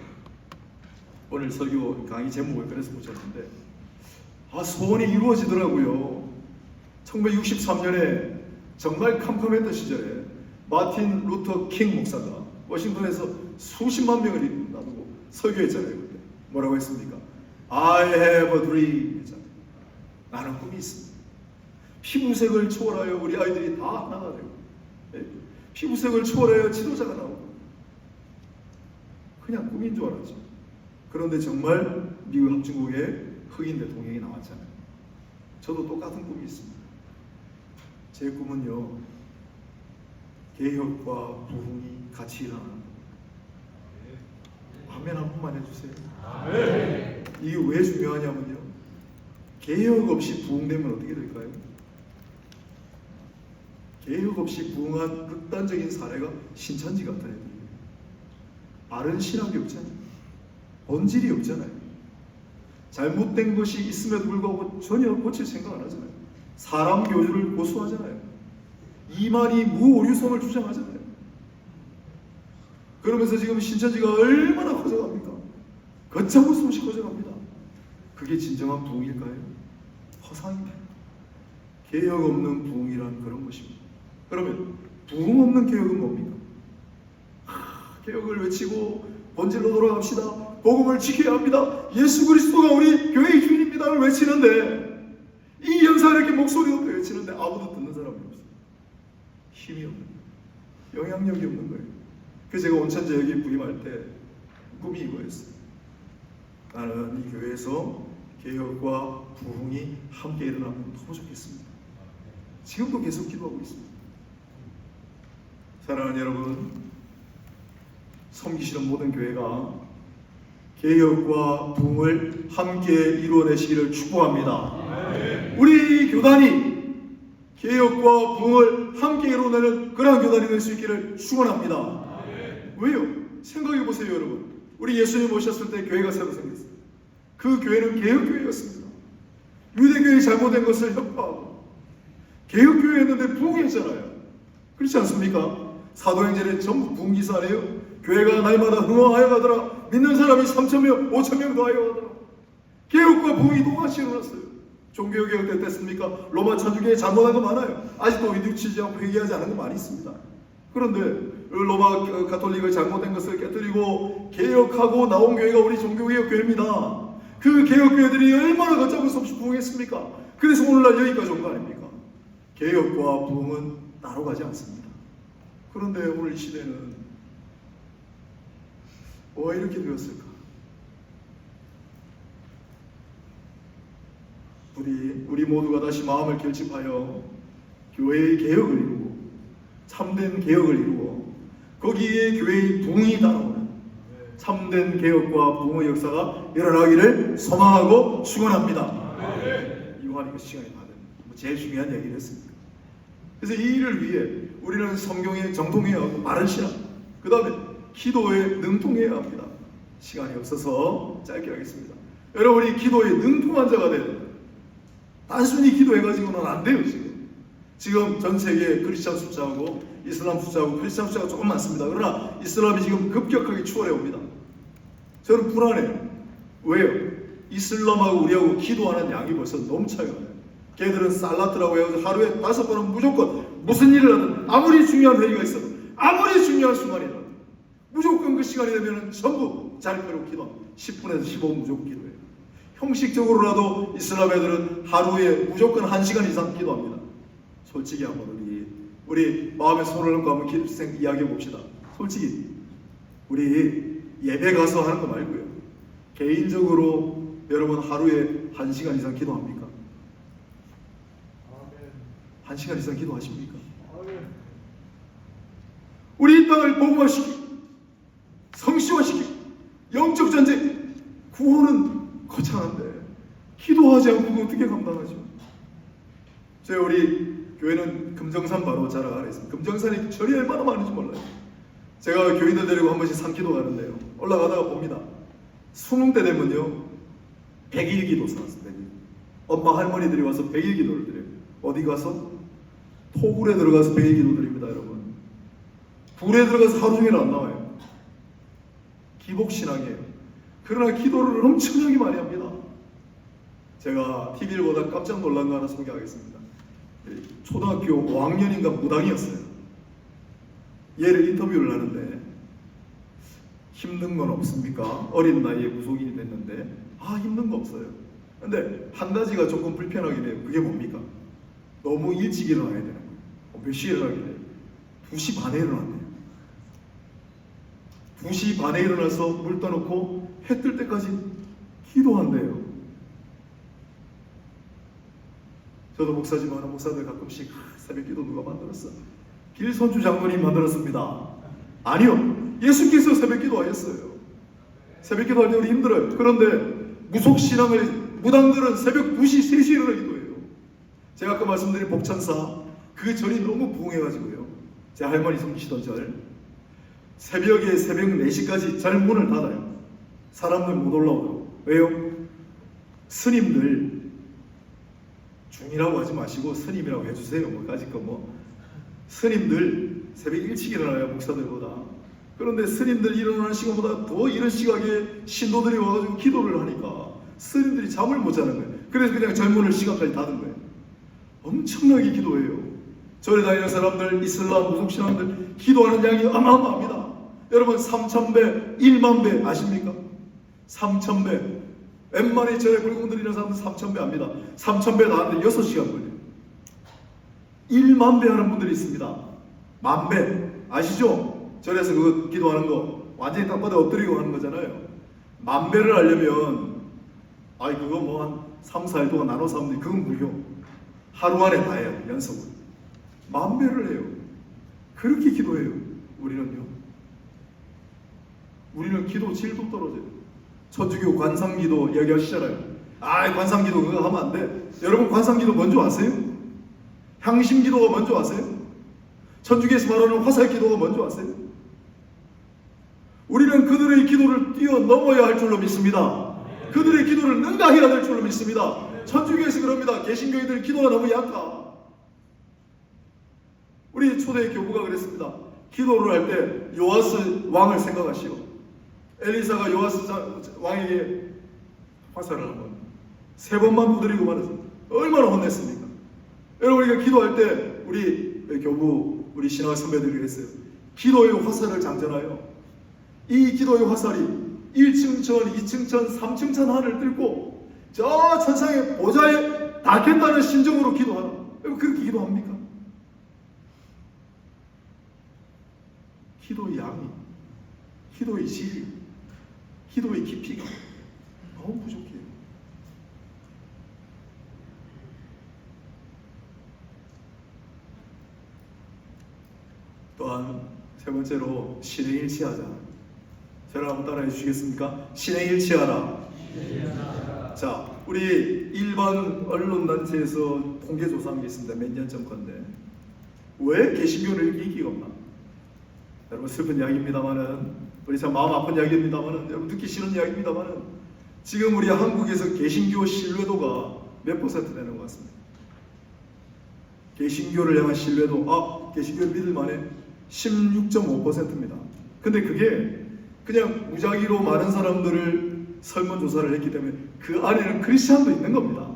오늘 설교 강의 제목을 그래서 붙였는데 소원이 이루어지더라고요. 1963년에 정말 캄캄했던 시절에 마틴 루터 킹 목사가 워싱턴에서 수십만 명을 놔두고 설교했잖아요. 그때 뭐라고 했습니까? I have a dream 했잖아요. 나는 꿈이 있습니다. 피부색을 초월하여 우리 아이들이 다 하나가 되고 피부색을 초월하여 지도자가 나오고 그냥 꿈인 줄 알았죠. 그런데 정말 미국 합중국에 흑인 대통령이 나왔잖아요. 저도 똑같은 꿈이 있습니다. 제 꿈은요, 개혁과 부흥이 같이 일어나는 거예요. 아멘 한 번만 해주세요. 아멘. 이게 왜 중요하냐면요, 개혁 없이 부흥되면 어떻게 될까요? 개혁 없이 부흥한 극단적인 사례가 신천지 같아요. 바른 신학이 없잖아요. 본질이 없잖아요. 잘못된 것이 있음에도 불구하고 전혀 고칠 생각 안 하잖아요. 사람 교주를 고소하잖아요. 이만희 무오류성을 주장하잖아요. 그러면서 지금 신천지가 얼마나 커져갑니까? 걷잡을 수 없이 커져갑니다. 그게 진정한 부흥일까요? 허상입니다. 개혁 없는 부흥이란 그런 것입니다. 그러면 부흥 없는 개혁은 뭡니까? 개혁을 외치고 본질로 돌아갑시다. 복음을 지켜야 합니다. 예수 그리스도가 우리 교회의 주인입니다를 외치는데, 이 영상을 이렇게 목소리 높여 외치는데 아무도 듣는 사람이 없어요. 힘이 없는 거예요. 영향력이 없는 거예요. 그래서 제가 온천제 여기 부임할 때 꿈이 이거였어요. 나는 이 교회에서 개혁과 부흥이 함께 일어나면 너무 좋겠습니다. 지금도 계속 기도하고 있습니다. 사랑하는 여러분, 섬기시는 모든 교회가 개혁과 부흥을 함께 이루어내시기를 축복합니다. 우리 교단이 개혁과 부흥을 함께 이루어내는 그러한 교단이 될 수 있기를 축원합니다. 왜요? 생각해 보세요, 여러분. 우리 예수님 오셨을 때 교회가 새로 생겼어요. 그 교회는 개혁교회였습니다. 유대교회의 잘못된 것을 협파하고 개혁교회였는데 부흥했잖아요. 그렇지 않습니까? 사도행전에 전부 부흥기사 아니에요? 교회가 날마다 흥황하여 가더라. 믿는 사람이 3,000명, 5,000명 더하여 가더라. 개혁과 부흥이 똑같이 일어났어요. 종교개혁 때 됐습니까? 로마 천주교에 잘못한 거 많아요. 아직도 뉘우치지 않고 회개하지 않은 거 많이 있습니다. 그런데 로마 가톨릭의 잘못된 것을 깨뜨리고 개혁하고 나온 교회가 우리 종교개혁 교회입니다. 그 개혁교회들이 얼마나 걷잡을 수 없이 부흥했습니까? 그래서 오늘날 여기까지 온 거 아닙니까? 개혁과 부흥은 따로 가지 않습니다. 그런데 오늘 이 시대는 왜 이렇게 되었을까? 우리 모두가 다시 마음을 결집하여 교회의 개혁을 이루고 참된 개혁을 이루고 거기에 교회의 부흥이 따라오는 참된 개혁과 부흥의 역사가 일어나기를 소망하고 축원합니다. 이거하니 그 시간이 다 됐는데 제일 중요한 얘기를 했습니다. 그래서 이 일을 위해 우리는 성경에 정통해야 하고 바른 신앙, 그 다음에 기도에 능통해야 합니다. 시간이 없어서 짧게 하겠습니다. 여러분이 기도에 능통한 자가 돼야 돼요. 단순히 기도해가지고는 안 돼요. 지금 전 세계 크리스찬 숫자하고 이슬람 숫자하고 크리스찬 숫자가 조금 많습니다. 그러나 이슬람이 지금 급격하게 추월해 옵니다. 저는 불안해요. 왜요? 이슬람하고 우리하고 기도하는 양이 벌써 너무 차이가 나요. 걔들은 살라트라고 해서 하루에 5번은 무조건 무슨 일을 하든, 아무리 중요한 회의가 있어도, 아무리 중요한 순간이라도 무조건 그 시간이 되면 전부 자리표로 기도, 10분에서 15분 무조건 기도해요. 형식적으로라도 이슬람 애들은 하루에 무조건 1시간 이상 기도합니다. 솔직히 한번 우리 마음에 손을 얹고 한번 이야기해 봅시다. 솔직히 우리 예배 가서 하는 거 말고요, 개인적으로 여러분 하루에 1시간 이상 기도합니까? 1시간 이상 기도하십니까? 우리 이 땅을 복음화시키고 성시화시키고 영적 전쟁, 구호는 거창한데 기도하지 않고 어떻게 감당하죠? 제가 우리 교회는 금정산 바로 자락 아래 있습니다. 금정산이 절이 얼마나 많은지 몰라요. 제가 교인들 데리고 한 번씩 산기도 가는데요, 올라가다가 봅니다. 수능 때 되면요 100일 기도 살았어요. 100일. 엄마 할머니들이 와서 100일 기도를 드려요. 어디 가서? 토굴에 들어가서 100일 기도 드립니다. 여러분, 굴에 들어가서 하루 종일 안 나와요. 기복신앙이에요. 그러나 기도를 엄청나게 많이 합니다. 제가 TV를 보다 깜짝 놀란 거 하나 소개하겠습니다. 초등학교 5학년인가 무당이었어요. 얘를 인터뷰를 하는데 힘든 건 없습니까? 어린 나이에 무속인이 됐는데 힘든 거 없어요. 근데 한 가지가 조금 불편하긴 해요. 그게 뭡니까? 너무 일찍 일어나야 되는 거예요. 몇 시에 일어나게 돼요? 2시 반에 일어났네요. 2시 반에 일어나서 물 떠놓고 해 뜰 때까지 기도한대요. 저도 목사지만 목사들 가끔씩 새벽 기도 누가 만들었어? 길선주 장로님 만들었습니다. 아니요, 예수께서 새벽 기도 하셨어요. 새벽 기도 할 때 우리 힘들어요. 그런데 무속신앙을 무당들은 새벽 2시, 3시에 일어나 기도해요. 제가 아까 말씀드린 복천사 그 절이 너무 부흥해가지고요, 제 할머니 섬기시던 절, 새벽에 새벽 4시까지 절 문을 닫아요. 사람들 못 올라오고. 왜요? 스님들, 중이라고 하지 마시고 스님이라고 해주세요. 스님들 새벽 일찍 일어나요, 목사들보다. 그런데 스님들 일어나는 시간보다 더 이른 시각에 신도들이 와가지고 기도를 하니까 스님들이 잠을 못 자는 거예요. 그래서 그냥 젊은 시간까지 닫은 거예요. 엄청나게 기도해요. 절에 다니는 사람들, 이슬람, 무속신앙들 기도하는 양이 어마어마합니다. 여러분 3,000배, 1만 배 아십니까? 3,000배. 웬만히 절에 불공 드리는 사람들 3,000배 합니다. 3,000배 다 하는데 6시간 걸려요. 1만 배 하는 분들이 있습니다. 10,000배. 아시죠? 절에서 그거 기도하는 거 완전히 땅바닥에 엎드리고 하는 거잖아요. 10,000배를 하려면 그거 뭐 한 3, 4일 동안 나눠서 하면 그건 무효. 하루 안에 다 해야 돼, 연속으로. 10,000배를 해요. 그렇게 기도해요. 우리는요. 우리는 기도 질도 떨어져요. 천주교 관상기도 이야기하시잖아요. 관상기도 그거 하면 안 돼. 여러분 관상기도 뭔지 아세요? 향심기도가 뭔지 아세요? 천주교에서 말하는 화살기도가 뭔지 아세요? 우리는 그들의 기도를 뛰어넘어야 할 줄로 믿습니다. 그들의 기도를 능가해야 될 줄로 믿습니다. 천주교에서 그럽니다. 개신교인들 기도가 너무 약하. 우리 초대 교부가 그랬습니다. 기도를 할 때 요아스 왕을 생각하시오. 엘리사가 요아스 왕에게 화살을 한번 3번만 두드리고 말았습니다. 얼마나 혼냈습니까? 여러분 우리가 기도할 때 우리 교부 우리 신학 선배들이 그랬어요. 기도의 화살을 장전하여 이 기도의 화살이 1층 천, 2층 천, 3층 천 하늘을 뚫고 저 천상의 보좌에 닿겠다는 심정으로 기도하라. 여러분 그렇게 기도합니까? 기도의 양이, 기도의 질이, 기도의 깊이가 너무 부족해요. 또한 세 번째로 신행일치하자. 저를 한번 따라해 주시겠습니까? 신행일치하라. 자, 우리 일반 언론단체에서 통계조사한 게 있습니다. 몇 년 전 건데 왜 개신교를 이렇게 인기가 없나? 여러분 슬픈 이야기입니다만은, 우리 참 마음 아픈 이야기입니다만은, 여러분 듣기 싫은 이야기입니다만은, 지금 우리 한국에서 개신교 신뢰도가 몇 퍼센트 되는 것 같습니다. 개신교를 향한 신뢰도, 개신교를 믿을만해 16.5%입니다. 근데 그게 그냥 무작위로 많은 사람들을 설문조사를 했기 때문에 그 안에는 크리스찬도 있는 겁니다.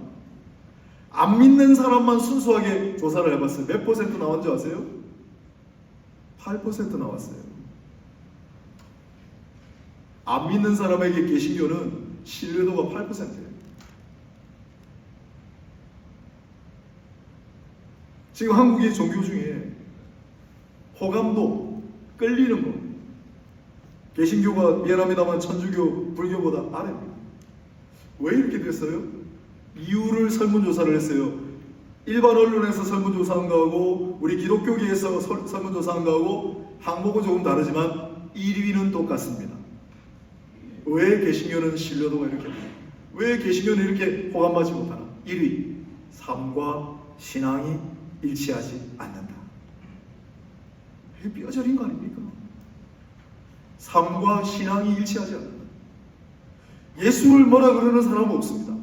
안 믿는 사람만 순수하게 조사를 해봤어요. 몇 퍼센트 나온 줄 아세요? 8% 나왔어요. 안 믿는 사람에게 개신교는 신뢰도가 8%예요. 지금 한국의 종교 중에 호감도, 끌리는 거, 개신교가 미안합니다만 천주교, 불교보다 아래입니다. 왜 이렇게 됐어요? 이유를 설문조사를 했어요. 일반 언론에서 설문조사한 거하고 우리 기독교계에서 설문조사한 거하고 항목은 조금 다르지만 1위는 똑같습니다. 왜 개신교는 신뢰도가 이렇게 되나? 왜 개신교는 이렇게 호감받지 못하나? 1위, 삶과 신앙이 일치하지 않는다. 이게 뼈저린 거 아닙니까? 삶과 신앙이 일치하지 않는다. 예수를 뭐라 그러는 사람은 없습니다.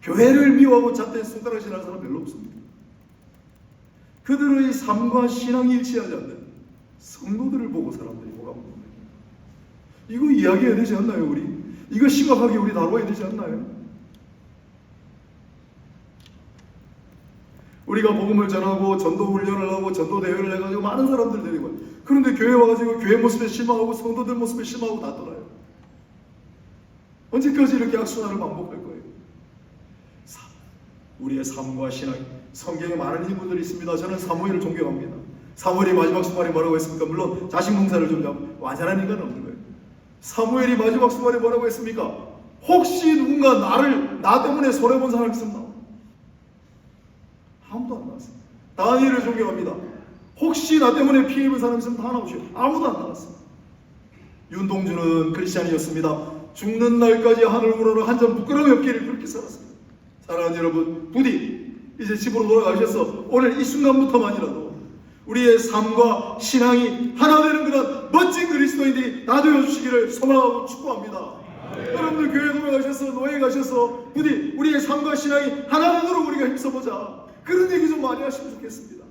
교회를 미워하고 잣대 손가락질하는 사람 별로 없습니다. 그들의 삶과 신앙이 일치하지 않는 성도들을 보고 사람들이 호감합니다. 이거 이야기해야 되지 않나요, 우리? 이거 심각하게 우리 다뤄야 되지 않나요? 우리가 복음을 전하고 전도 훈련을 하고 전도 대회를 해가지고 많은 사람들 데리고 와요. 그런데 교회 와가지고 교회 모습에 실망하고 성도들 모습에 실망하고 다 떠나요. 언제까지 이렇게 악순환을 반복할 거예요? 우리의 삶과 신앙, 성경에 많은 인물들이 있습니다. 저는 사무엘을 존경합니다. 사무엘이 마지막 순간에 뭐라고 했습니까? 물론 자식 농사를 좀 완전한 인간은 없는 거예요. 사무엘이 마지막 순간에 뭐라고 했습니까? 혹시 누군가 나 때문에 손해본 사람이 있었나? 아무도 안 나왔습니다. 다니엘을 존경합니다. 혹시 나 때문에 피해 입은 사람이 있으면 다 나오시오. 아무도 안 나왔습니다. 윤동주는 크리스찬이었습니다. 죽는 날까지 하늘 우러러 한 점 부끄러움이 없기를 그렇게 살았습니다. 사랑하는 여러분, 부디 이제 집으로 돌아가셔서 오늘 이 순간부터만이라도 우리의 삶과 신앙이 하나 되는 그런 멋진 그리스도인들이 다 되어주시기를 소망하고 축복합니다. 여러분들 교회 돌아가셔서 노예 가셔서 부디 우리의 삶과 신앙이 하나 되도록 우리가 힘써보자. 그런 얘기 좀 많이 하시면 좋겠습니다.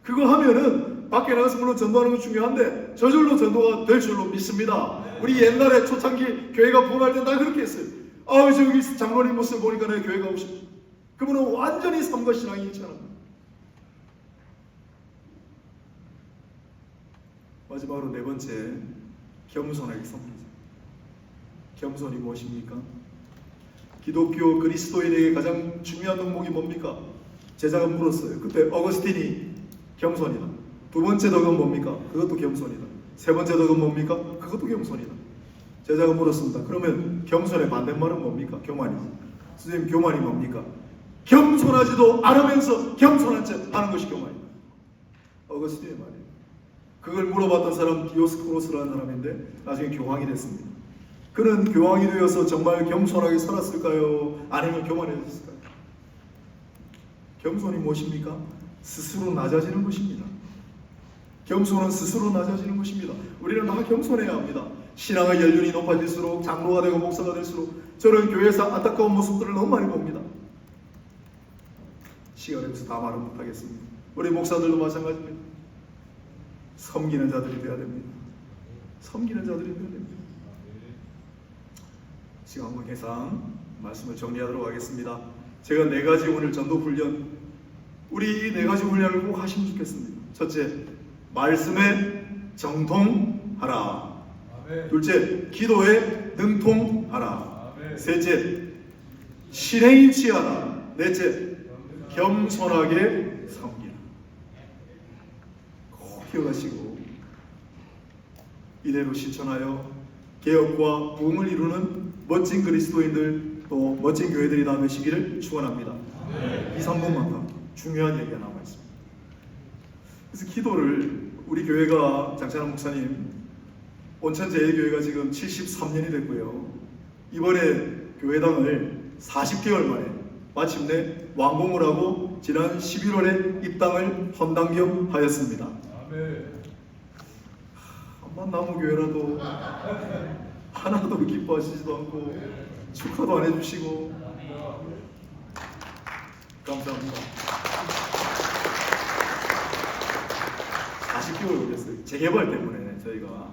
그거 하면은 밖에 나가서 물론 전도하는 건 중요한데 저절로 전도가 될 줄로 믿습니다. 우리 옛날에 초창기 교회가 부흥할 때 다 그렇게 했어요. 아, 저기 장로님 모습 보니까 내 교회가 오고 싶어. 그분은 완전히 삶과 신앙이 일치합니다. 마지막으로 네 번째, 겸손하게 섬기자. 겸손이 무엇입니까? 기독교 그리스도인에게 가장 중요한 덕목이 뭡니까? 제자가 물었어요. 그때 어거스틴이 겸손이다. 두 번째 덕은 뭡니까? 그것도 겸손이다. 세 번째 덕은 뭡니까? 그것도 겸손이다. 제자가 물었습니다. 그러면 겸손의 반대말은 뭡니까? 교만이지. 선생님, 교만이 뭡니까? 겸손하지도 않으면서 겸손한 척 하는 것이 교만이다. 어거스틴의 말이에요. 그걸 물어봤던 사람 디오스코로스라는 사람인데 나중에 교황이 됐습니다. 그는 교황이 되어서 정말 겸손하게 살았을까요? 아니면 교만해졌을까요? 겸손이 무엇입니까? 스스로 낮아지는 것입니다. 겸손은 스스로 낮아지는 것입니다. 우리는 다 겸손해야 합니다. 신앙의 연륜이 높아질수록 장로가 되고 목사가 될수록 저는 교회에서 안타까운 모습들을 너무 많이 봅니다. 시간이 없어서 다 말은 못하겠습니다. 우리 목사들도 마찬가지입니다. 섬기는 자들이 되어야 됩니다. 섬기는 자들이 되어야 됩니다. 시간 관계상 말씀을 정리하도록 하겠습니다. 제가 네 가지 오늘 전도 훈련, 우리 이 네 가지 훈련을 꼭 하시면 좋겠습니다. 첫째, 말씀에 정통하라. 둘째, 기도에 능통하라. 셋째, 실행에 취하라. 넷째, 겸손하게 섬기라. 꼭 기억하시고 이대로 실천하여 개혁과 부흥을 이루는 멋진 그리스도인들, 또 멋진 교회들이 다 되시기를 축원합니다. 2, 3분만 중요한 얘기가 남아 있습니다. 그래서 기도를 우리 교회가 장찬환 목사님 온천제일교회가 지금 73년이 됐고요. 이번에 교회당을 40개월 만에 마침내 완공을 하고 지난 11월에 입당을 헌당경하였습니다. 한번 남은 교회라도 하나도 기뻐하시지도 않고 축하도 안 해주시고 감사합니다. 40개월 걸렸어요. 재개발 때문에 저희가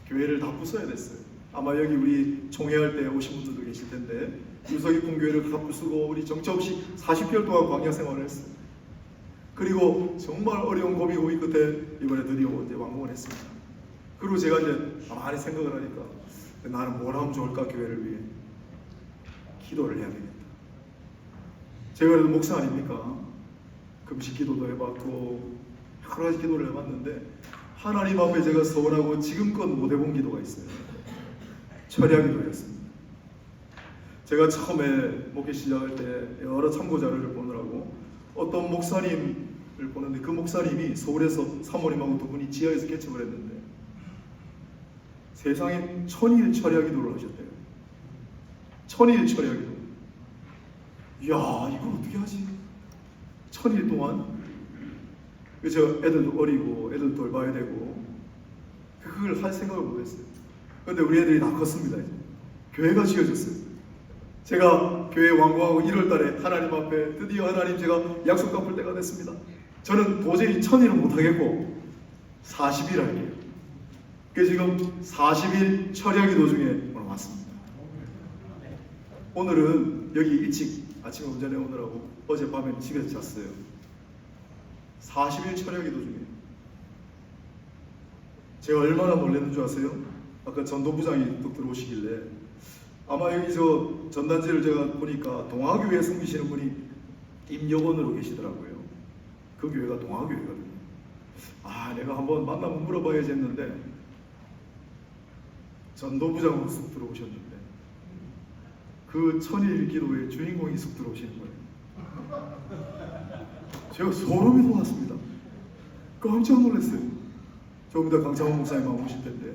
교회를 다 부숴야 됐어요. 아마 여기 우리 총회할 때 오신 분들도 계실 텐데 유서깊은 교회를 다 부수고 우리 정처 없이 40개월 동안 광야 생활을 했어요. 그리고 정말 어려운 고비 고비 끝에 이번에 드디어 이제 완공을 했습니다. 그리고 제가 이제 많이 생각을 하니까 나는 뭘 하면 좋을까? 교회를 위해 기도를 해야 되겠다. 제가 그래도 목사 아닙니까? 금식 기도도 해봤고 여러 가지 기도를 해봤는데 하나님 앞에 제가 서원하고 지금껏 못 해본 기도가 있어요. 철야 기도였습니다. 제가 처음에 목회 시작할 때 여러 참고 자료를 보느라고 어떤 목사님을 보는데 그 목사님이 서울에서 사모님하고 두 분이 지하에서 개척을 했는데 세상에 1000일 철야 기도를 하셨대요. 1000일 철야 기도. 이야, 이걸 어떻게 하지? 1000일 동안 그래서 애들도 어리고 애들 돌봐야 되고 그걸 할 생각을 못했어요. 그런데 우리 애들이 다 컸습니다. 이제 교회가 지어졌어요. 제가 교회 완공하고 1월달에 하나님 앞에 드디어 하나님 제가 약속 갚을 때가 됐습니다. 저는 도저히 1000일은 못하겠고 40일 할게요. 그래서 지금 40일 철야기도 중에 오늘 왔습니다. 오늘은 여기 일찍 아침에 운전해 오느라고 어젯밤에 집에서 잤어요. 40일 철야기도 중에 제가 얼마나 놀랐는 줄 아세요? 아까 전도부장이 또 들어오시길래 아마 여기 저 전단지를 제가 보니까 동아교회에 섬기시는 분이 임여건으로 계시더라고요. 그 교회가 동아교회거든요. 아, 내가 한번 만나면 물어봐야지 했는데 전도부장으로 쑥 들어오셨는데 그 1000일 기도의 주인공이 쑥 들어오시는 거예요. 제가 소름이 돋았습니다. 깜짝 놀랐어요. 조금 더 강창원 목사님 오실 텐데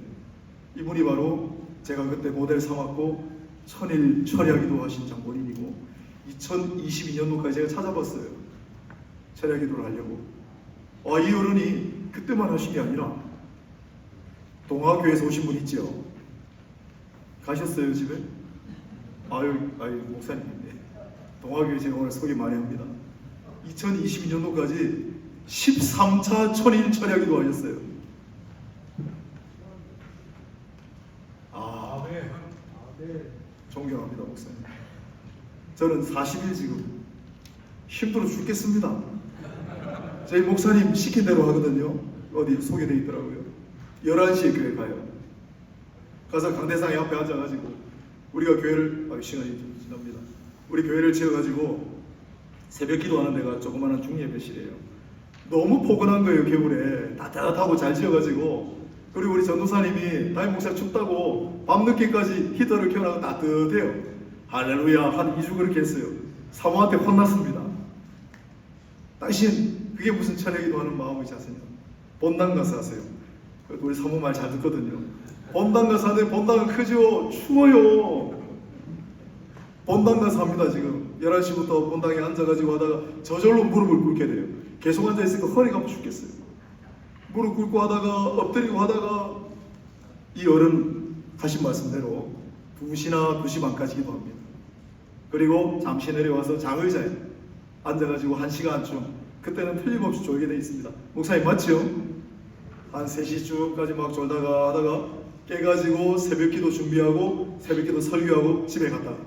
이분이 바로 제가 그때 모델 삼았고 1000일 철야기도 하신 장본인이고 2022년도까지 제가 찾아봤어요. 철야기도를 하려고. 이 어른이 그때만 하신 게 아니라 동아교회에서 오신 분 있죠? 가셨어요 집에? 아유 목사님인데 동아교회 제가 오늘 소개 많이 합니다. 2022년도까지 13차 천인 철야 기도하셨어요. 존경합니다, 목사님. 저는 40일 지금 힘들어 죽겠습니다. 저희 목사님 시킨 대로 하거든요. 어디 소개되어 있더라고요. 11시에 교회 가요. 가서 강대상에 앞에 앉아가지고 우리가 교회를 시간이 좀 지납니다. 우리 교회를 지어가지고 새벽 기도하는 데가 조그마한 중예배실이에요. 너무 포근한 거예요. 겨울에 따뜻하고 잘 지어가지고. 그리고 우리 전도사님이 담임 목사 춥다고 밤늦게까지 히터를 켜놔서 따뜻해요. 할렐루야. 한 2주 그렇게 했어요. 사모한테 혼났습니다. 당신 그게 무슨 철야 기도하는 마음의 자세냐. 본당 가서 하세요. 우리 사모 말 잘 듣거든요. 본당 가서 하는데 본당은 크죠. 추워요. 본당 가서 합니다. 지금 11시부터 본당에 앉아가지고 하다가 저절로 무릎을 꿇게 돼요. 계속 앉아있으니까 허리가 아파 죽겠어요. 무릎 꿇고 하다가 엎드리고 하다가 이 어른 하신 말씀대로 2시나 2시 반까지 기도합니다. 그리고 잠시 내려와서 장의자에 앉아가지고 1시간쯤, 그때는 틀림없이 졸게 돼 있습니다. 목사님 맞죠? 한 3시쯤까지 막 졸다가 하다가 깨가지고 새벽기도 준비하고 새벽기도 설교하고 집에 갔다가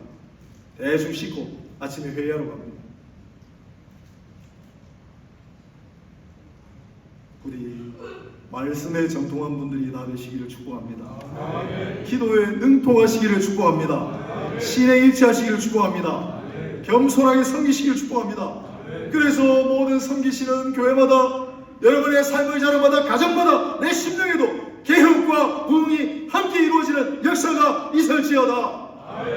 대충 씻고 아침에 회의하러 갑니다. 우리 말씀에 정통한 분들이 다 되시기를 축복합니다. 기도에 능통하시기를 축복합니다. 신에 일치하시기를 축복합니다. 겸손하게 섬기시기를 축복합니다. 그래서 모든 섬기시는 교회마다, 여러분의 삶의 자료마다, 가정마다, 내 심령에도 개혁과 부흥이 함께 이루어지는 역사가 있을지어다.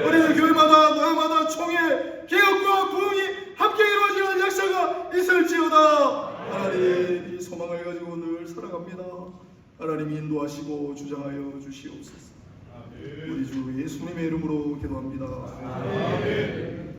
우리는 교회마다, 노예마다 총회 개혁과 부흥이 함께 이루어지는 역사가 있을지어다. 하나님, 이 소망을 가지고 늘 살아갑니다. 하나님이 인도하시고 주장하여 주시옵소서. 우리 주 예수님의 이름으로 기도합니다.